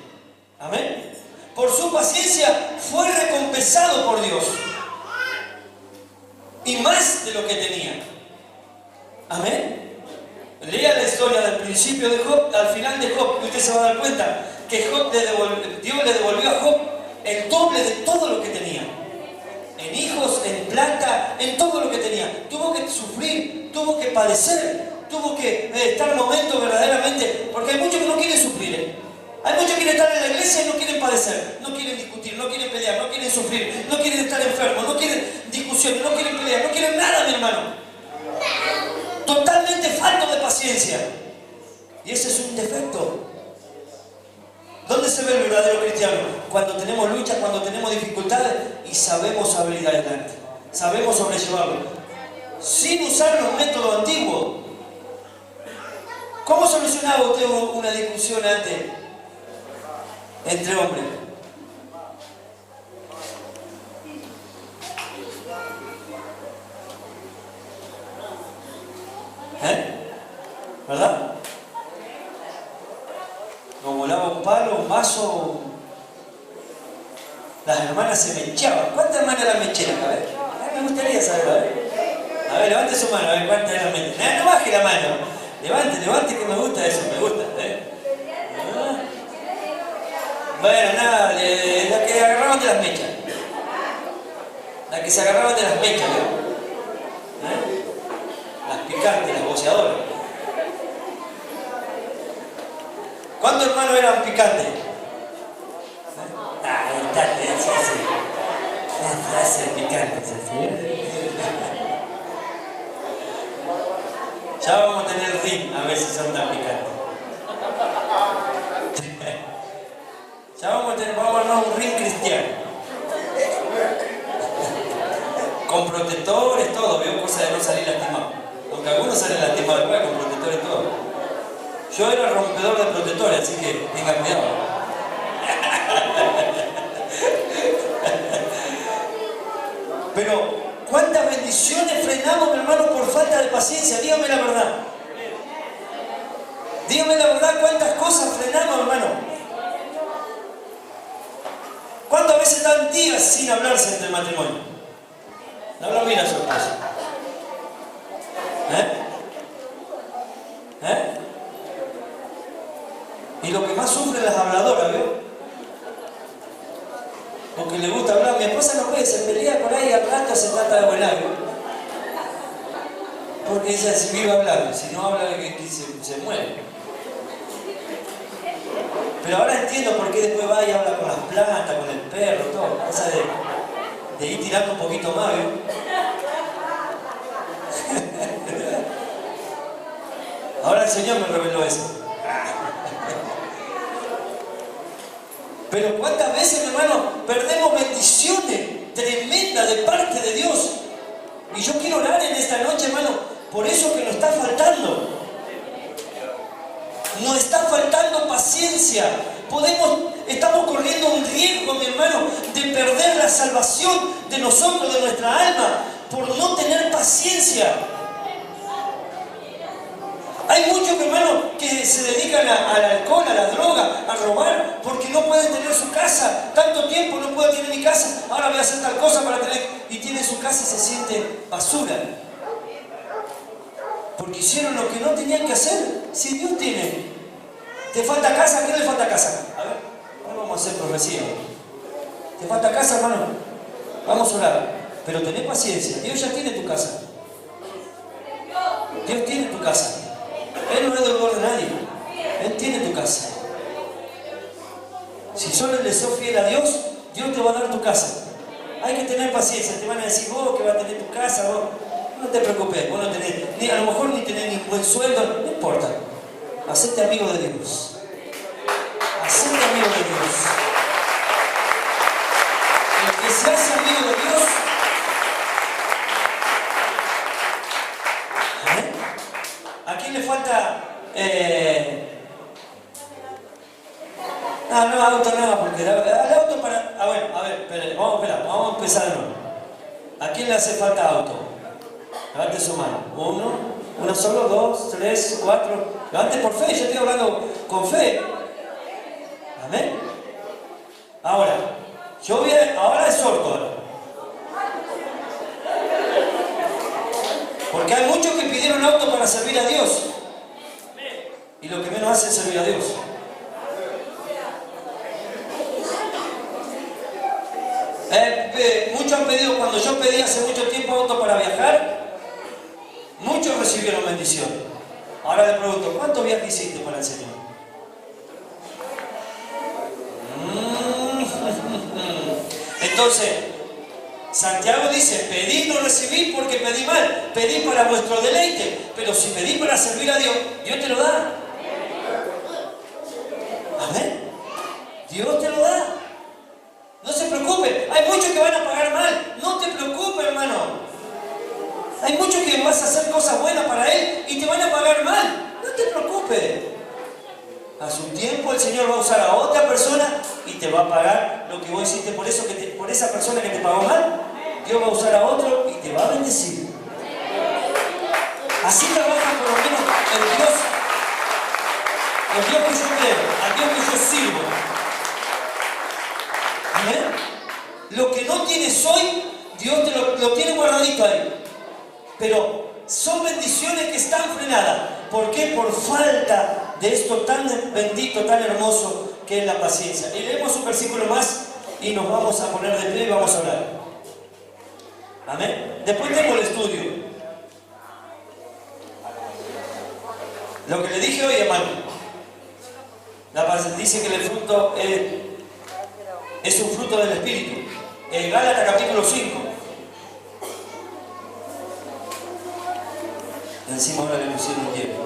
Amén. Por su paciencia fue recompensado por Dios. Y más de lo que tenía. Amén. Lea la historia del principio de Job, al final de Job, y usted se va a dar cuenta que Dios le devolvió a Job el doble de todo lo que tenía. En hijos, en plata, en todo lo que tenía. Tuvo que sufrir, tuvo que padecer, tuvo que estar momentos verdaderamente, porque hay muchos que no quieren sufrir. Hay muchos que quieren estar en la iglesia y no quieren padecer, no quieren discutir, no quieren pelear, no quieren sufrir, no quieren estar enfermos, no quieren discusiones, no quieren pelear, no quieren nada, mi hermano. Totalmente falto de paciencia. Y ese es un defecto. ¿Dónde se ve el verdadero cristiano? Cuando tenemos luchas, cuando tenemos dificultades y sabemos salir adelante, sabemos sobrellevarlo, sin usar los métodos antiguos. ¿Cómo solucionaba usted una discusión antes entre hombres? ¿Verdad? Nos volaba un palo, un vaso. Las hermanas se mechaban. ¿Cuántas hermanas eran mecheras? A ver, me gustaría saber. A ver, levante su mano, a ver cuántas eran mecheras. No baje la mano. Levante que me gusta eso, me gusta. Bueno, nada, las que agarraban de las mechas. Las que se agarraban de las mechas, las picantes, las boceadoras. ¿Cuántos hermanos eran picantes? Una frase picante, ya vamos a tener ring, a ver si son tan picantes. Ya vamos a armar un ring cristiano. Con protectores, todo, veo cosa de no salir lastimado. Aunque algunos salen lastimados después, con protectores, todo. Yo era rompedor de protectores, así que tengan cuidado. Pero, ¿cuántas bendiciones frenamos, mi hermano, por falta de paciencia? Dígame la verdad. Dígame la verdad, ¿cuántas cosas frenamos, hermano? ¿Cuántas veces dan días sin hablarse entre el matrimonio? No habla bien a su esposa. Y lo que más sufren las habladoras, ¿vio? Porque le gusta hablar. Mi esposa no puede, se pelea por ahí, al rato se trata de volar, ¿vio? Porque ella se vive hablando, si no habla que se muere. Pero ahora entiendo por qué después va y habla con las plantas, con el perro, todo. Cosa de ir tirando un poquito más, ¿vio? Ahora el Señor me reveló eso. Pero cuántas veces, mi hermano, perdemos bendiciones tremendas de parte de Dios. Y yo quiero orar en esta noche, hermano, por eso que nos está faltando. Nos está faltando paciencia. Estamos corriendo un riesgo, mi hermano, de perder la salvación de nosotros, de nuestra alma, por no tener paciencia. Hay muchos, mi hermano, que se dedican al alcohol, a la droga, a robar, porque no pueden tener su casa. Tanto tiempo no puedo tener mi casa, ahora voy a hacer tal cosa para tener... Y tiene su casa y se siente basura. Porque hicieron lo que no tenían que hacer. Si Dios tiene... ¿Te falta casa? ¿A quién le falta casa? A ver, vamos a hacer profecía. ¿Te falta casa, hermano? Vamos a orar. Pero tenés paciencia. Dios ya tiene tu casa. Dios tiene tu casa. Él no es deudor de nadie. Él tiene tu casa. Si solo le sos fiel a Dios, Dios te va a dar tu casa. Hay que tener paciencia. Te van a decir, vos que vas a tener tu casa, vos. No te preocupes, vos no tenés, a lo mejor ni tenés ni buen sueldo, no importa. Hacete amigo de Dios. Hacete amigo de Dios. El que se hace amigo de Dios, ¿a quién le falta? No, auto nada, porque el auto para. Bueno, a ver, espere, vamos a empezar de nuevo. ¿A quién le hace falta auto? Levante su mano. Uno solo, 2, 3, 4. Levante por fe, yo estoy hablando con fe. Amén. Ahora, ahora exhorto ahora. Porque hay muchos que pidieron auto para servir a Dios. Y lo que menos hace es servir a Dios. Muchos han pedido, cuando yo pedí hace mucho tiempo auto para viajar, muchos recibieron bendición. Ahora le pregunto, ¿cuántos viajes hiciste para el Señor? Entonces, Santiago dice, pedí no recibí porque pedí mal, pedí para vuestro deleite, pero si pedí para servir a Dios, Dios te lo da. Amén. Dios te lo da. No se preocupe, hay muchos que van a pagar mal. No te preocupes, hermano. Hay muchos que vas a hacer cosas buenas para Él y te van a pagar mal. No te preocupes. A su tiempo el Señor va a usar a otra persona y te va a pagar lo que vos hiciste por eso por esa persona que te pagó mal. Dios va a usar a otro y te va a bendecir. Así trabaja por lo menos el Dios que yo creo, al Dios que yo sirvo. Amén. Lo que no tienes hoy, Dios te lo tiene guardadito ahí. Pero son bendiciones que están frenadas. ¿Por qué? Por falta de esto tan bendito, tan hermoso que es la paciencia. Y leemos un versículo más y nos vamos a poner de pie y vamos a orar. Amén. Después tengo el estudio. Lo que le dije hoy, hermano. Dice que el fruto es un fruto del Espíritu. En Gálatas capítulo 5. Encima ahora le pusieron un tiempo.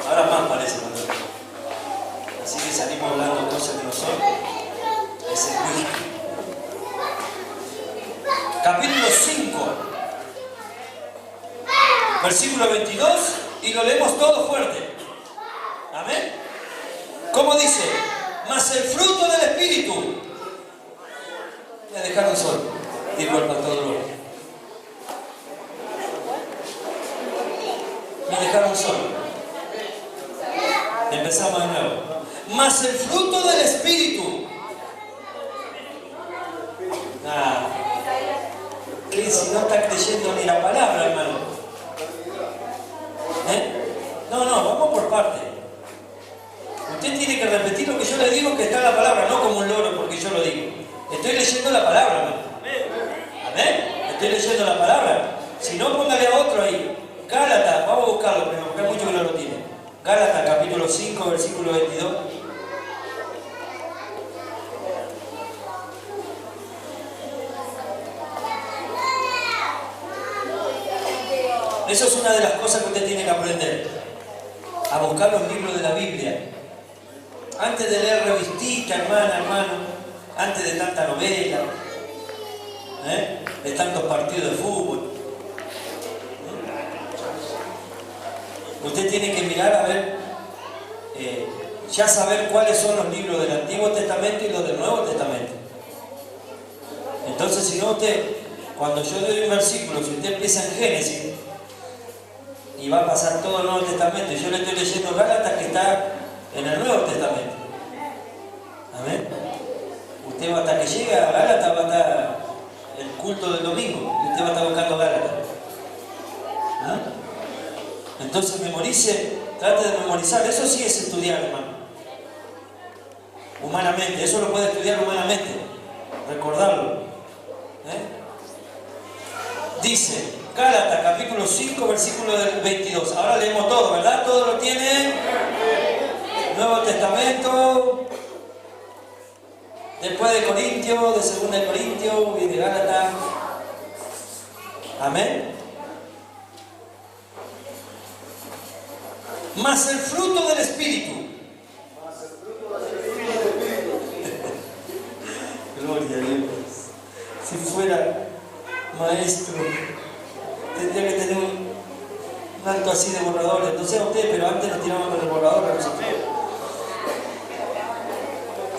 Ahora más parece, ¿no? Así que salimos hablando cosas que no son. Es el whisky. Capítulo 5. Versículo 22. Y lo leemos todo fuerte. Amén. ¿Cómo dice? Mas el fruto del Espíritu. Me dejaron solo, dijo el pastor Dolores. Me dejaron solo. Empezamos de nuevo. Mas el fruto del Espíritu. Si no está creyendo ni la palabra, hermano. No, vamos por parte. Usted tiene que repetir lo que yo le digo que está en la palabra, no como un loro porque yo lo digo. Estoy leyendo la palabra, hermano. Amén. Estoy leyendo la palabra. Si no, póngale a otro ahí. Gálatas, vamos a buscarlo, pero porque hay mucho que no lo tiene. Gálatas capítulo 5, versículo 22. Eso es una de las cosas que usted tiene que aprender. A buscar los libros de la Biblia. Antes de leer revistita, hermano, antes de tanta novela, de tantos partidos de fútbol. Usted tiene que mirar a ver, ya saber cuáles son los libros del Antiguo Testamento y los del Nuevo Testamento. Entonces, si no usted, cuando yo doy un versículo, si usted empieza en Génesis, y va a pasar todo el Nuevo Testamento, y yo le estoy leyendo Gálatas que está en el Nuevo Testamento. Amén. Usted va hasta que llegue a Gálatas, va a estar el culto del domingo, y usted va a estar buscando Gálatas. Entonces memorice, trate de memorizar, eso sí es estudiar, hermano. humanamente. Eso lo puede estudiar humanamente, recordarlo. Dice, Gálatas capítulo 5, versículo 22. Ahora leemos todo, ¿verdad? ¿Todo lo tienen? Nuevo Testamento. Después de Corintios, de 2 de Corintios y de Gálatas. Amén. Mas el fruto del Espíritu. Gloria a Dios. Si fuera maestro, tendría que tener un alto así de borradores. No sé a ustedes, pero antes nos tiraban con el borrador a nosotros.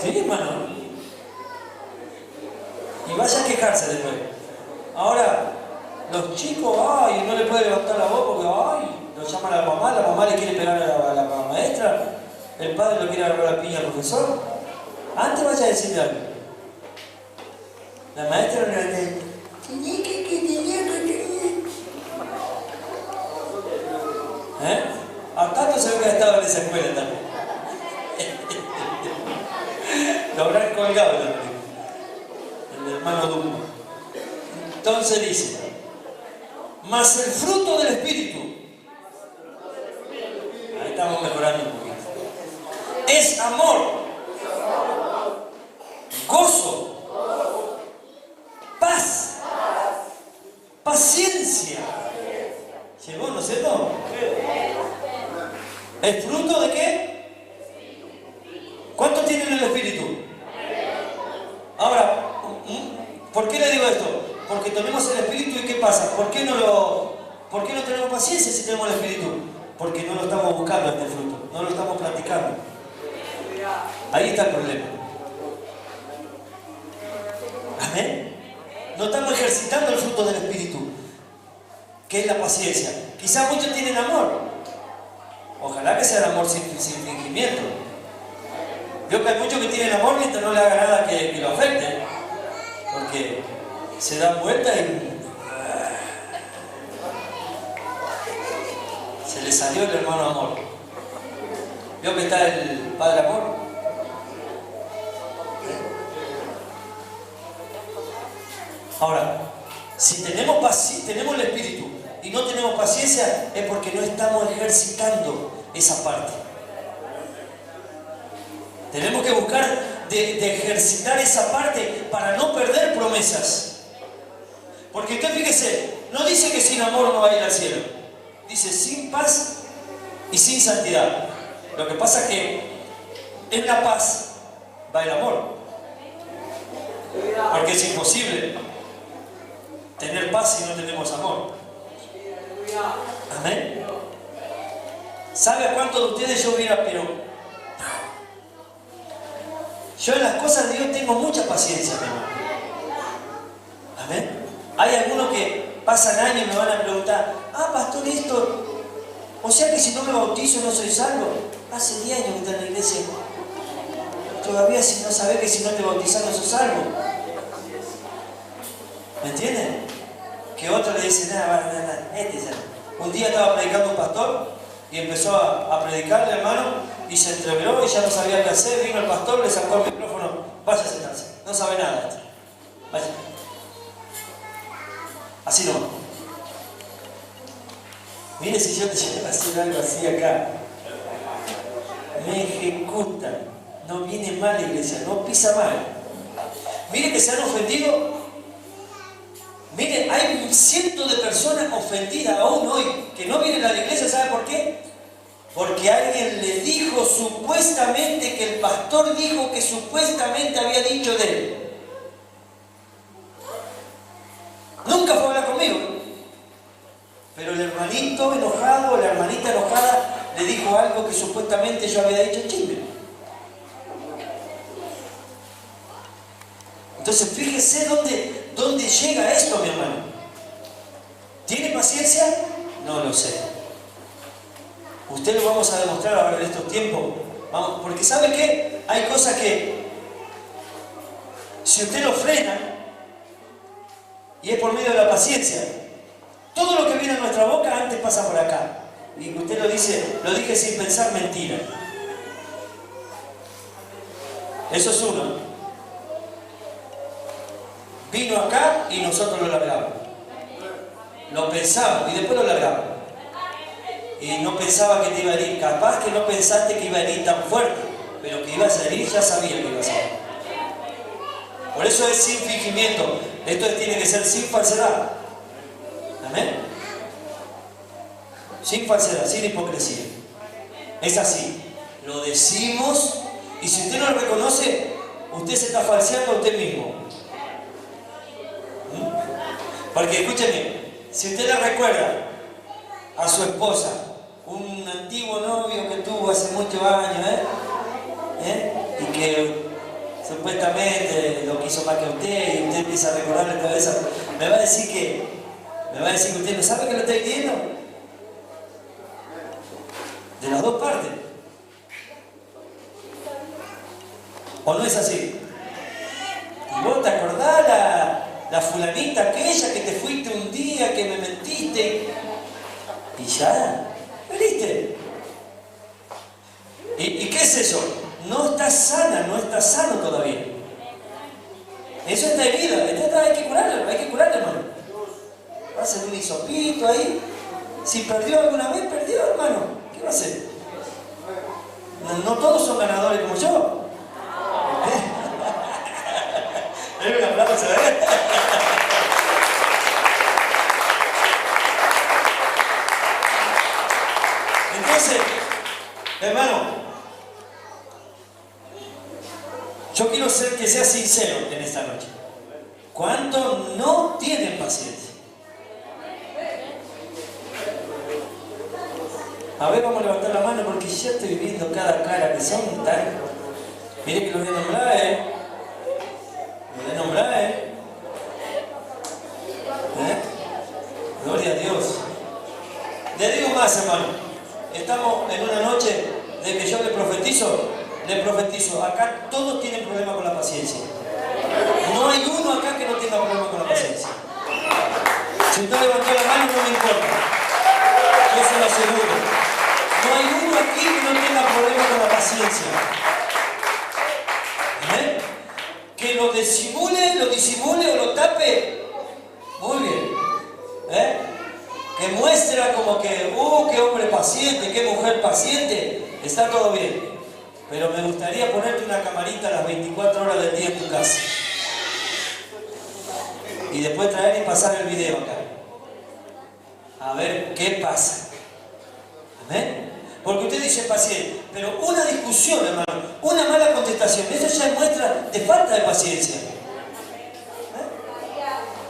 Sí, hermano. Y vaya a quejarse después. Ahora, los chicos, ay, no le puede levantar la voz porque, ay, lo llaman a la mamá le quiere pegar a la maestra, el padre lo quiere agarrar la piña al profesor. Antes vaya a decirle algo. La maestra le dice, a tanto se ve que ha estado en esa escuela también. Lo habrán colgado también. El hermano Dumbo. Entonces dice, mas el fruto del Espíritu, ahí estamos mejorando un poquito, es amor, gozo, paz, paciencia. ¿Llegó, no es cierto? ¿Es fruto de qué? ¿Cuánto tienen el Espíritu? Ahora, ¿por qué le digo esto? Porque tenemos el Espíritu y ¿qué pasa? ¿Por qué no tenemos paciencia si tenemos el Espíritu? Porque no lo estamos buscando este fruto, no lo estamos practicando. Ahí está el problema. Amén. No estamos ejercitando el fruto del Espíritu, que es la paciencia. Quizás muchos tienen amor. Ojalá que sea el amor sin fingimiento. Veo que hay muchos que tienen amor mientras no le haga nada que lo afecte. Porque se dan vuelta y se le salió el hermano amor. ¿Vio que está el padre amor? Ahora, si tenemos el Espíritu y no tenemos paciencia, es porque no estamos ejercitando esa parte. Tenemos que buscar de ejercitar esa parte para no perder promesas. Porque usted fíjese, no dice que sin amor no va a ir al cielo. Dice sin paz y sin santidad. Lo que pasa es que en la paz va el amor. Porque es imposible tener paz si no tenemos amor. Amén. ¿Sabe a cuántos de ustedes yo hubiera, pero yo en las cosas de Dios tengo mucha paciencia, mi hermano? Amén. Hay algunos que pasan años y me van a preguntar, pastor, esto, o sea que si no me bautizo no soy salvo. Hace 10 años que está en la iglesia. Todavía si no sabes que si no te bautizas no sos salvo. ¿Me entienden? Que otro le dice, nada, un día estaba predicando un pastor y empezó a predicarle, hermano, y se entreveró y ya no sabía qué hacer. Vino el pastor, le sacó el micrófono, vaya a sentarse, no sabe nada. Vaya. Así no. Mire si yo te llego a hacer algo así acá. Me ejecutan. No viene mal la iglesia, no pisa mal. Mire que se han ofendido. Mire, hay cientos de personas ofendidas aún hoy que no vienen a la iglesia. ¿Sabe por qué? Porque alguien le dijo supuestamente que el pastor dijo que supuestamente había dicho de él. Nunca fue a hablar conmigo. Pero el hermanito enojado, la hermanita enojada, le dijo algo que supuestamente yo había dicho chisme. Entonces fíjese dónde llega esto, mi hermano. ¿Tiene paciencia? No lo sé. Usted lo vamos a demostrar ahora en estos tiempos. Vamos, porque ¿sabe qué? Hay cosas que si usted lo frena, y es por medio de la paciencia, todo lo que viene a nuestra boca antes pasa por acá. Y usted lo dije sin pensar mentira. Eso es uno. Vino acá y nosotros lo largamos. Lo pensamos y después lo largamos. Y no pensaba que te iba a herir. Capaz que no pensaste que iba a herir tan fuerte, pero que ibas a herir ya sabía que ibas a herir. Por eso es sin fingimiento. Esto tiene que ser sin falsedad. Amén. Sin falsedad, sin hipocresía. Es así. Lo decimos y si usted no lo reconoce, usted se está falseando a usted mismo. Porque escúcheme, si usted le recuerda a su esposa, un antiguo novio que tuvo hace muchos años, y que supuestamente lo quiso más que usted, y usted empieza a recordarle todo eso, me va a decir que usted no sabe que lo está hiriendo. De las dos partes. ¿O no es así? Y vos te acordás la fulanita aquella que te fuiste un día, que me mentiste, y ya, ¿viste? ¿Y qué es eso? No estás sana, no estás sano todavía. Eso está herida, hay que curarlo, hermano. Va a hacer un hisopito ahí. Si perdió alguna vez, perdió, hermano. ¿Qué va a hacer? No todos son ganadores como yo. Dale un aplauso, ¿eh? Entonces, hermano, yo quiero que sea sincero en esta noche. ¿Cuántos no tienen paciencia? A ver, vamos a levantar la mano porque ya estoy viendo cada cara que son tan... Mire que los voy a nombrar, Los voy a nombrar, Gloria a Dios. Le digo más, hermano. Estamos en una noche de que yo le profetizo. Acá todos tienen problema con la paciencia. No hay uno acá que no tenga problema con la paciencia. Si usted levantó la mano, no me importa. Yo se lo aseguro. No hay uno aquí que no tenga problema con la paciencia. ¿Amén? Que lo disimule o lo tape. Muy bien. Que muestra como que, qué hombre paciente, qué mujer paciente. Está todo bien. Pero me gustaría ponerte una camarita a las 24 horas del día en tu casa. Y después traer y pasar el video acá. A ver qué pasa. ¿Amén? Porque usted dice paciente, pero una discusión, hermano, una mala contestación, eso ya muestra de falta de paciencia.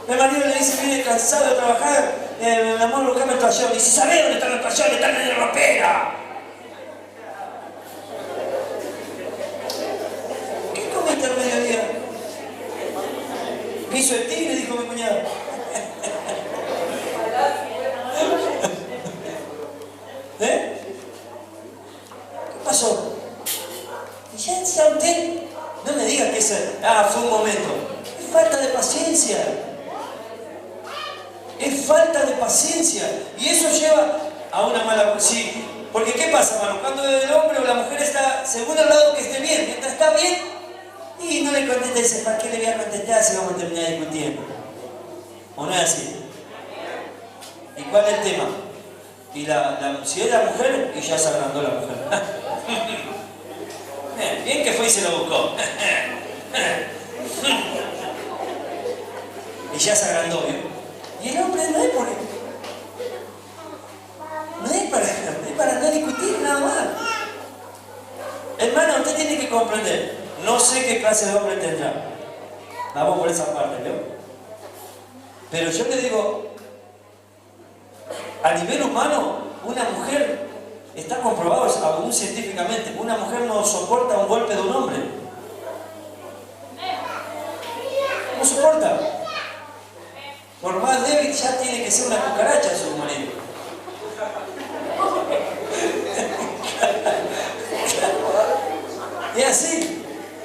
Mi marido le dice, viene cansado de trabajar, mi amor, buscame el toallón. Y dice, ¿sabés dónde están los toallones? Están en la ropera. ¿Qué comiste al mediodía? Guiso de tigre, dijo mi cuñado. ¿Qué pasó? Y ya usted, no me diga que fue un momento. Es falta de paciencia. Es falta de paciencia. Y eso lleva a una mala... Sí, porque ¿qué pasa, hermano? Cuando el hombre o la mujer está, según el lado que esté bien, mientras está bien, y no le contesta, dice, ¿para qué le voy a contestar si vamos a terminar discutiendo? ¿O no es así? ¿Y cuál es el tema? Y si es la mujer, y ya se agrandó la mujer. Bien que fue y se lo buscó. Y ya se agrandó, ¿bien? Y el hombre no es por él. No es para no discutir nada más. Hermano, usted tiene que comprender. No sé qué clase de hombre tendrá. Vamos por esa parte, ¿no? Pero yo le digo, a nivel humano, una mujer, está comprobado aún científicamente, una mujer no soporta un golpe de un hombre. No soporta. Por más débil ya tiene que ser una cucaracha su marido. Es así.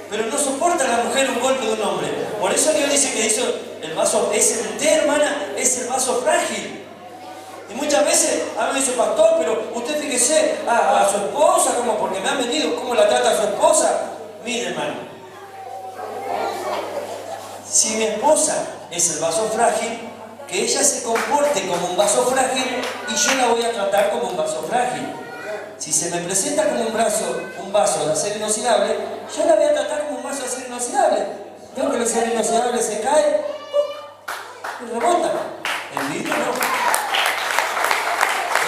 Pero no soporta la mujer un golpe de un hombre. Por eso Dios dice que el vaso, usted, hermana, es el vaso frágil. Y muchas veces, a mí me dice, pastor, pero usted fíjese a su esposa, como porque me han venido, cómo la trata a su esposa. Mire, hermano, si mi esposa es el vaso frágil, que ella se comporte como un vaso frágil y yo la voy a tratar como un vaso frágil. Si se me presenta como un vaso de acero inoxidable, yo la voy a tratar como un vaso de acero inoxidable. Veo que el acero inoxidable se cae y rebota. El vidrio no.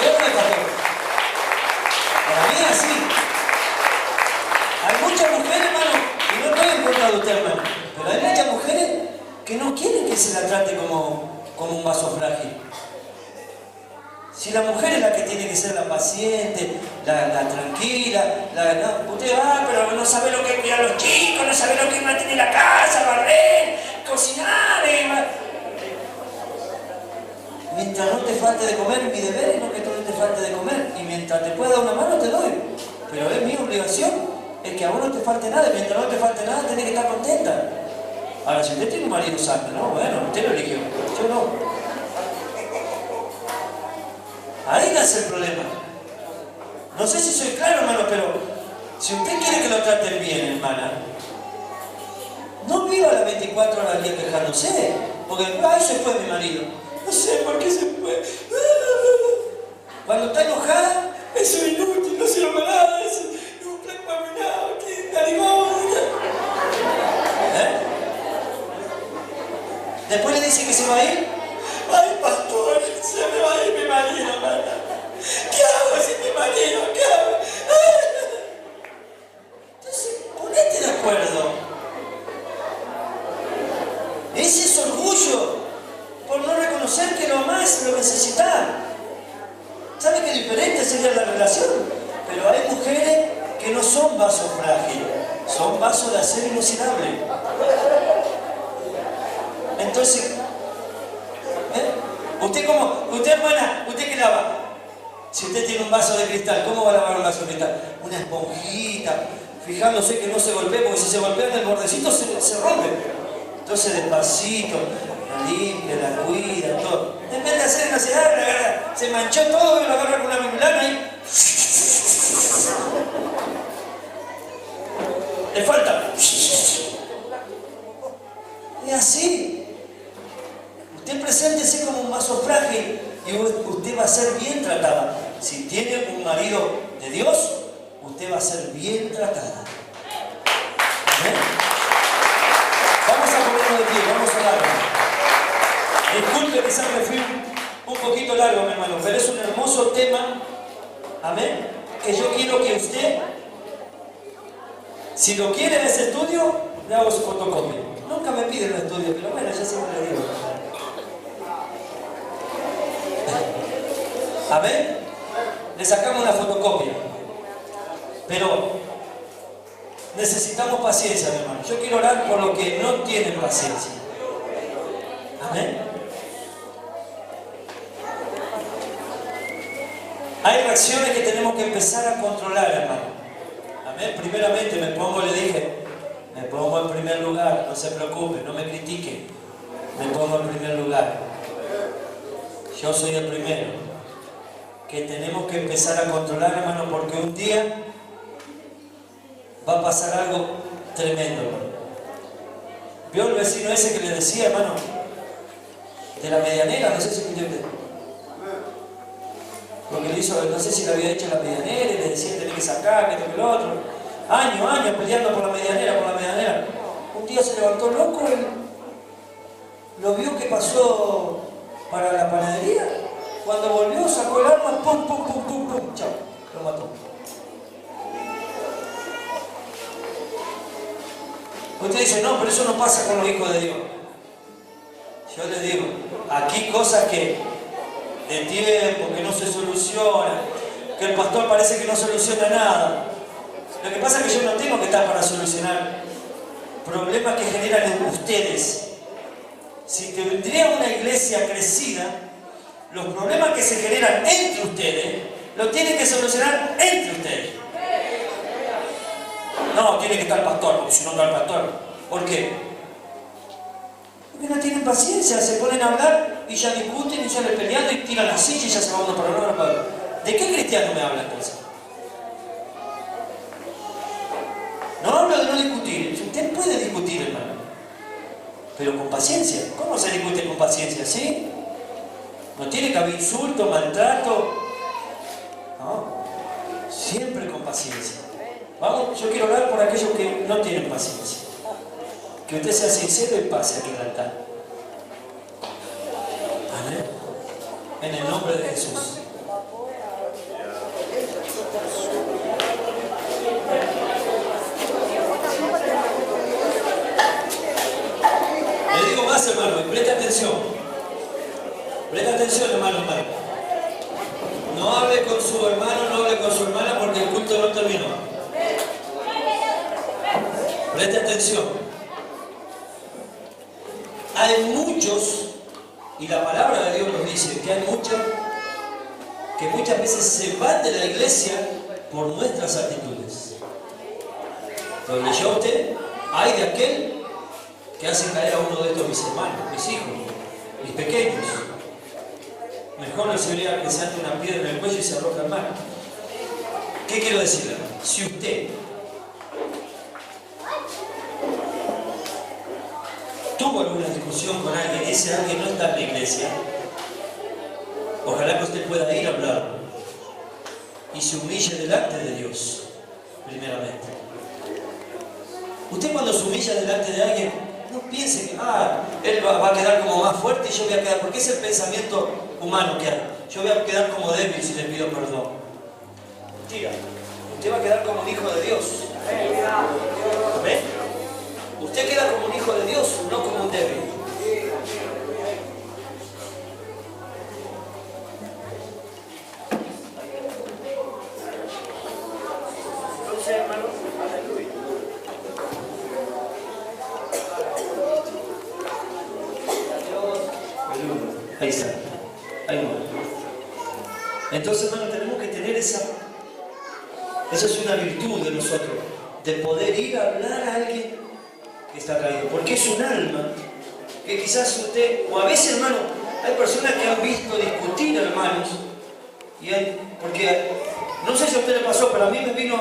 ¿Veo qué, pastor? Para mí es así. Hay muchas mujeres, hermano, y no estoy en contra de usted, hermano, pero hay muchas mujeres que no quieren que se la trate como un vaso frágil. Si la mujer es la que tiene que ser la paciente, la tranquila, no, usted va, pero no sabe lo que es cuidar a los chicos, no sabe lo que es mantener la casa, barrer, cocinar. Mientras no te falte de comer, mi deber es no que no te falte de comer. Y mientras te pueda dar una mano, te doy. Pero es mi obligación, es que a vos no te falte nada. Y mientras no te falte nada, tenés que estar contenta. Ahora, si usted tiene un marido santo, no, bueno, usted lo eligió, yo no. Ahí nace el problema. No sé si soy claro, hermano, pero si usted quiere que lo traten bien, hermana, no viva las 24 horas al día quejándose. Porque, ay, se fue mi marido. No sé por qué se fue. Cuando está enojada, eso es inútil, no sirve para nada, es un plan caminado, que narigón. Después le dice que se va a ir. Ay, pastor, se me va a ir mi marido, hermana. ¿Qué hago sin mi marido? ¿Qué hago? Entonces, ponete de acuerdo. Ese es orgullo por no reconocer que lo amás, lo necesitas. ¿Sabe qué diferente sería la relación? Pero hay mujeres que no son vasos frágiles, son vasos de acero inoxidable. Entonces, usted hermana, ¿usted qué lava? Si usted tiene un vaso de cristal, ¿cómo va a lavar un vaso de cristal? Una esponjita, fijándose que no se golpee, porque si se golpea en el bordecito se rompe. Entonces despacito, la limpia, la cuida, todo. En vez de hacer una ciudad, se manchó todo y lo agarra con una membrana y... le falta. Y así. Usted preséntese como un vaso frágil y usted va a ser bien tratada. Si tiene un marido de Dios, usted va a ser bien tratada. ¿Amén? Vamos a ponernos de pie, vamos a orar. Disculpe, quizás me fui un poquito largo, mi hermano, pero es un hermoso tema, amén, que yo quiero que usted, si lo quiere en ese estudio, le hago su fotocopia. Nunca me piden el estudio, pero bueno, ya siempre le digo. Amén. Le sacamos una fotocopia. Pero necesitamos paciencia, mi hermano. Yo quiero orar por los que no tienen paciencia. Amén. Hay reacciones que tenemos que empezar a controlar, hermano. Amén. Primeramente me pongo en primer lugar. No se preocupe, no me critique. Me pongo en primer lugar. Yo soy el primero. Que tenemos que empezar a controlar, hermano, porque un día va a pasar algo tremendo, hermano. ¿Vio el vecino ese que le decía, hermano, de la medianera? No sé si escuchó usted. Porque le hizo, no sé si le había hecho la medianera y le decía tenés que sacar, que esto, que lo otro. Años peleando por la medianera. Un día se levantó loco y lo vio que pasó para la panadería. Cuando volvió, sacó el arma, pum, chao, lo mató. Usted dice, no, pero eso no pasa con los hijos de Dios. Yo les digo, aquí cosas que de tiempo, que no se solucionan, que el pastor parece que no soluciona nada. Lo que pasa es que yo no tengo que estar para solucionar problemas que generan en ustedes. Si tendría una iglesia crecida, los problemas que se generan entre ustedes, los tienen que solucionar entre ustedes. No, tiene que estar el pastor, porque si no está el pastor. ¿Por qué? Porque no tienen paciencia, se ponen a hablar y ya discuten y ya le peleando y tiran la silla y ya se va uno para uno para otro. ¿De qué cristiano me habla entonces? No hablo de no discutir. Usted puede discutir, hermano. pero con paciencia. ¿Cómo se discute con paciencia? ¿Sí? No tiene que haber insulto, maltrato. No, siempre con paciencia. Vamos, yo quiero orar por aquellos que no tienen paciencia. Que usted sea sincero y pase aquí al altar. Amén. En el nombre de Jesús. Le digo más, hermano, y preste atención. Preste atención, hermano. No hable con su hermano, no hable con su hermana porque el culto no terminó. Preste atención. Hay muchos, y la palabra de Dios nos dice que hay muchos que muchas veces se van de la iglesia por nuestras actitudes. ¿Lo leyó usted? Hay de aquel que hace caer a uno de estos mis hermanos, mis hijos, mis pequeños. Mejor no sería que se ate una piedra en el cuello y se arroja al mar. ¿Qué quiero decirle? Si usted tuvo alguna discusión con alguien y ese alguien no está en la iglesia, ojalá que usted pueda ir a hablar y se humille delante de Dios, primeramente. Usted cuando se humilla delante de alguien, no piense que él va a quedar como más fuerte y yo voy a quedar, porque es el pensamiento humano que hay. Yo voy a quedar como débil si le pido perdón. Mentira. Usted va a quedar como un hijo de Dios. ¿Amén? Usted queda como un hijo de Dios, no como un débil. Entonces, hermano, aleluya. Ahí está. Ahí no. Entonces, hermano, tenemos que tener esa es una virtud de nosotros, de poder ir a hablar a alguien que está caído. Porque es un alma que quizás usted, o a veces, hermano, hay personas que han visto discutir, hermanos, porque no sé si a usted le pasó, pero a mí me vino,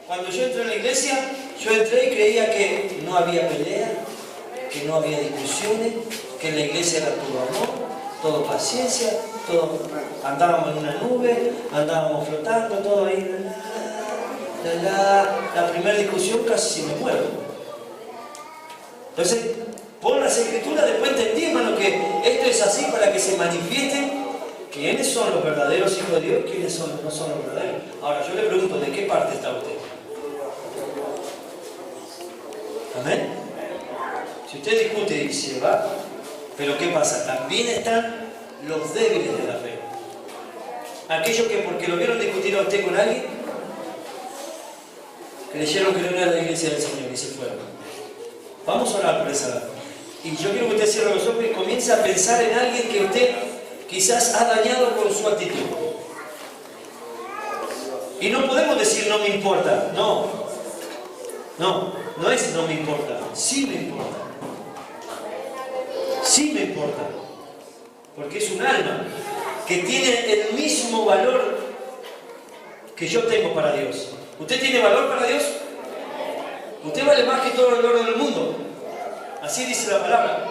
cuando yo entré en la iglesia, yo entré y creía que no había pelea, que no había discusiones, que en la iglesia era todo amor, todo paciencia, todo, andábamos en una nube, andábamos flotando, todo ahí. La primera discusión casi se me muero. Entonces, por las escrituras después entendí, hermano, que esto es así para que se manifiesten quiénes son los verdaderos hijos de Dios y quiénes no son los verdaderos. Ahora, yo le pregunto, ¿de qué parte está usted? ¿Amén? Si usted discute y se va, pero ¿qué pasa? También están los débiles de la fe. Aquellos que porque lo vieron discutir a usted con alguien, creyeron que no era la iglesia del Señor y se fueron. Vamos a orar por esa edad. Y yo quiero que usted cierre los ojos y comience a pensar en alguien que usted quizás ha dañado con su actitud. Y no podemos decir no me importa. No es no me importa. Sí me importa. Sí me importa. Porque es un alma que tiene el mismo valor que yo tengo para Dios. ¿Usted tiene valor para Dios? Usted vale más que todo el oro del mundo. Así dice la palabra.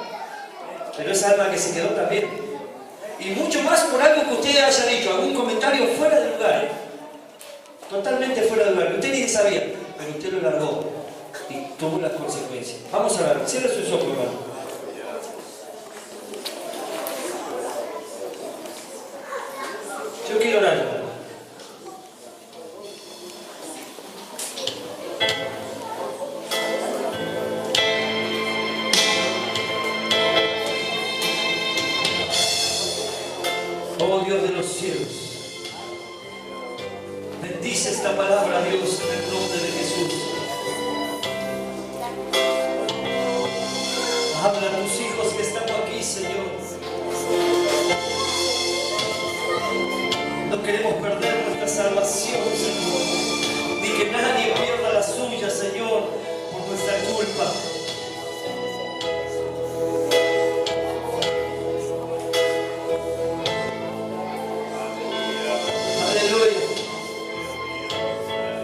Pero esa alma que se quedó también. Y mucho más por algo que usted haya dicho, algún comentario fuera de lugar. Totalmente fuera de lugar. Usted ni sabía, pero usted lo largó y tuvo las consecuencias. Vamos a ver, cierre sus ojos, hermano. Yo quiero orar, hermano. Oh Dios de los cielos, bendice esta palabra, Dios, en el nombre de Jesús. Habla a tus hijos que estamos aquí, Señor. No queremos perder nuestra salvación, Señor, ni que nadie pierda la suya, Señor, por nuestra culpa.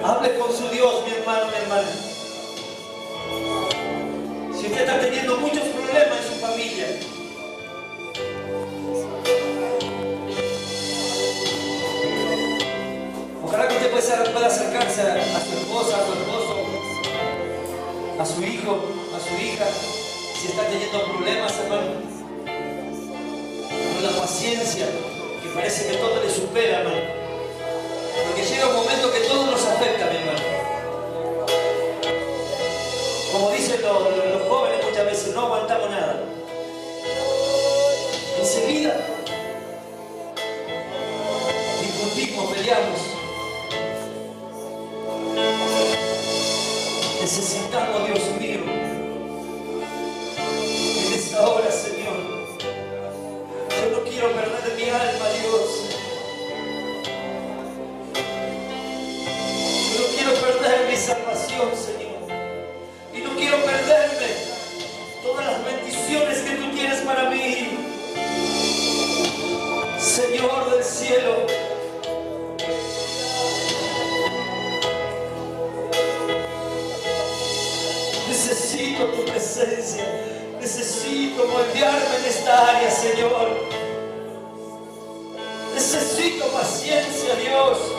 Hable con su Dios, mi hermano, mi hermana. Si usted está teniendo muchos problemas hijo, a su hija, si está teniendo problemas, hermano, con la paciencia, que parece que todo le supera, hermano. Porque llega un momento que todo nos afecta, mi hermano. Como dicen los jóvenes muchas veces, no aguantamos nada. Enseguida discutimos, peleamos. Necesitamos, Dios mío, en esta hora, Señor. Yo no quiero perder mi alma, Dios. Yo no quiero perder mi salvación, Señor. Y no quiero perderme todas las bendiciones que tú tienes para mí. Señor del cielo, necesito tu presencia, necesito moldearme en esta área, Señor. Necesito paciencia, Dios.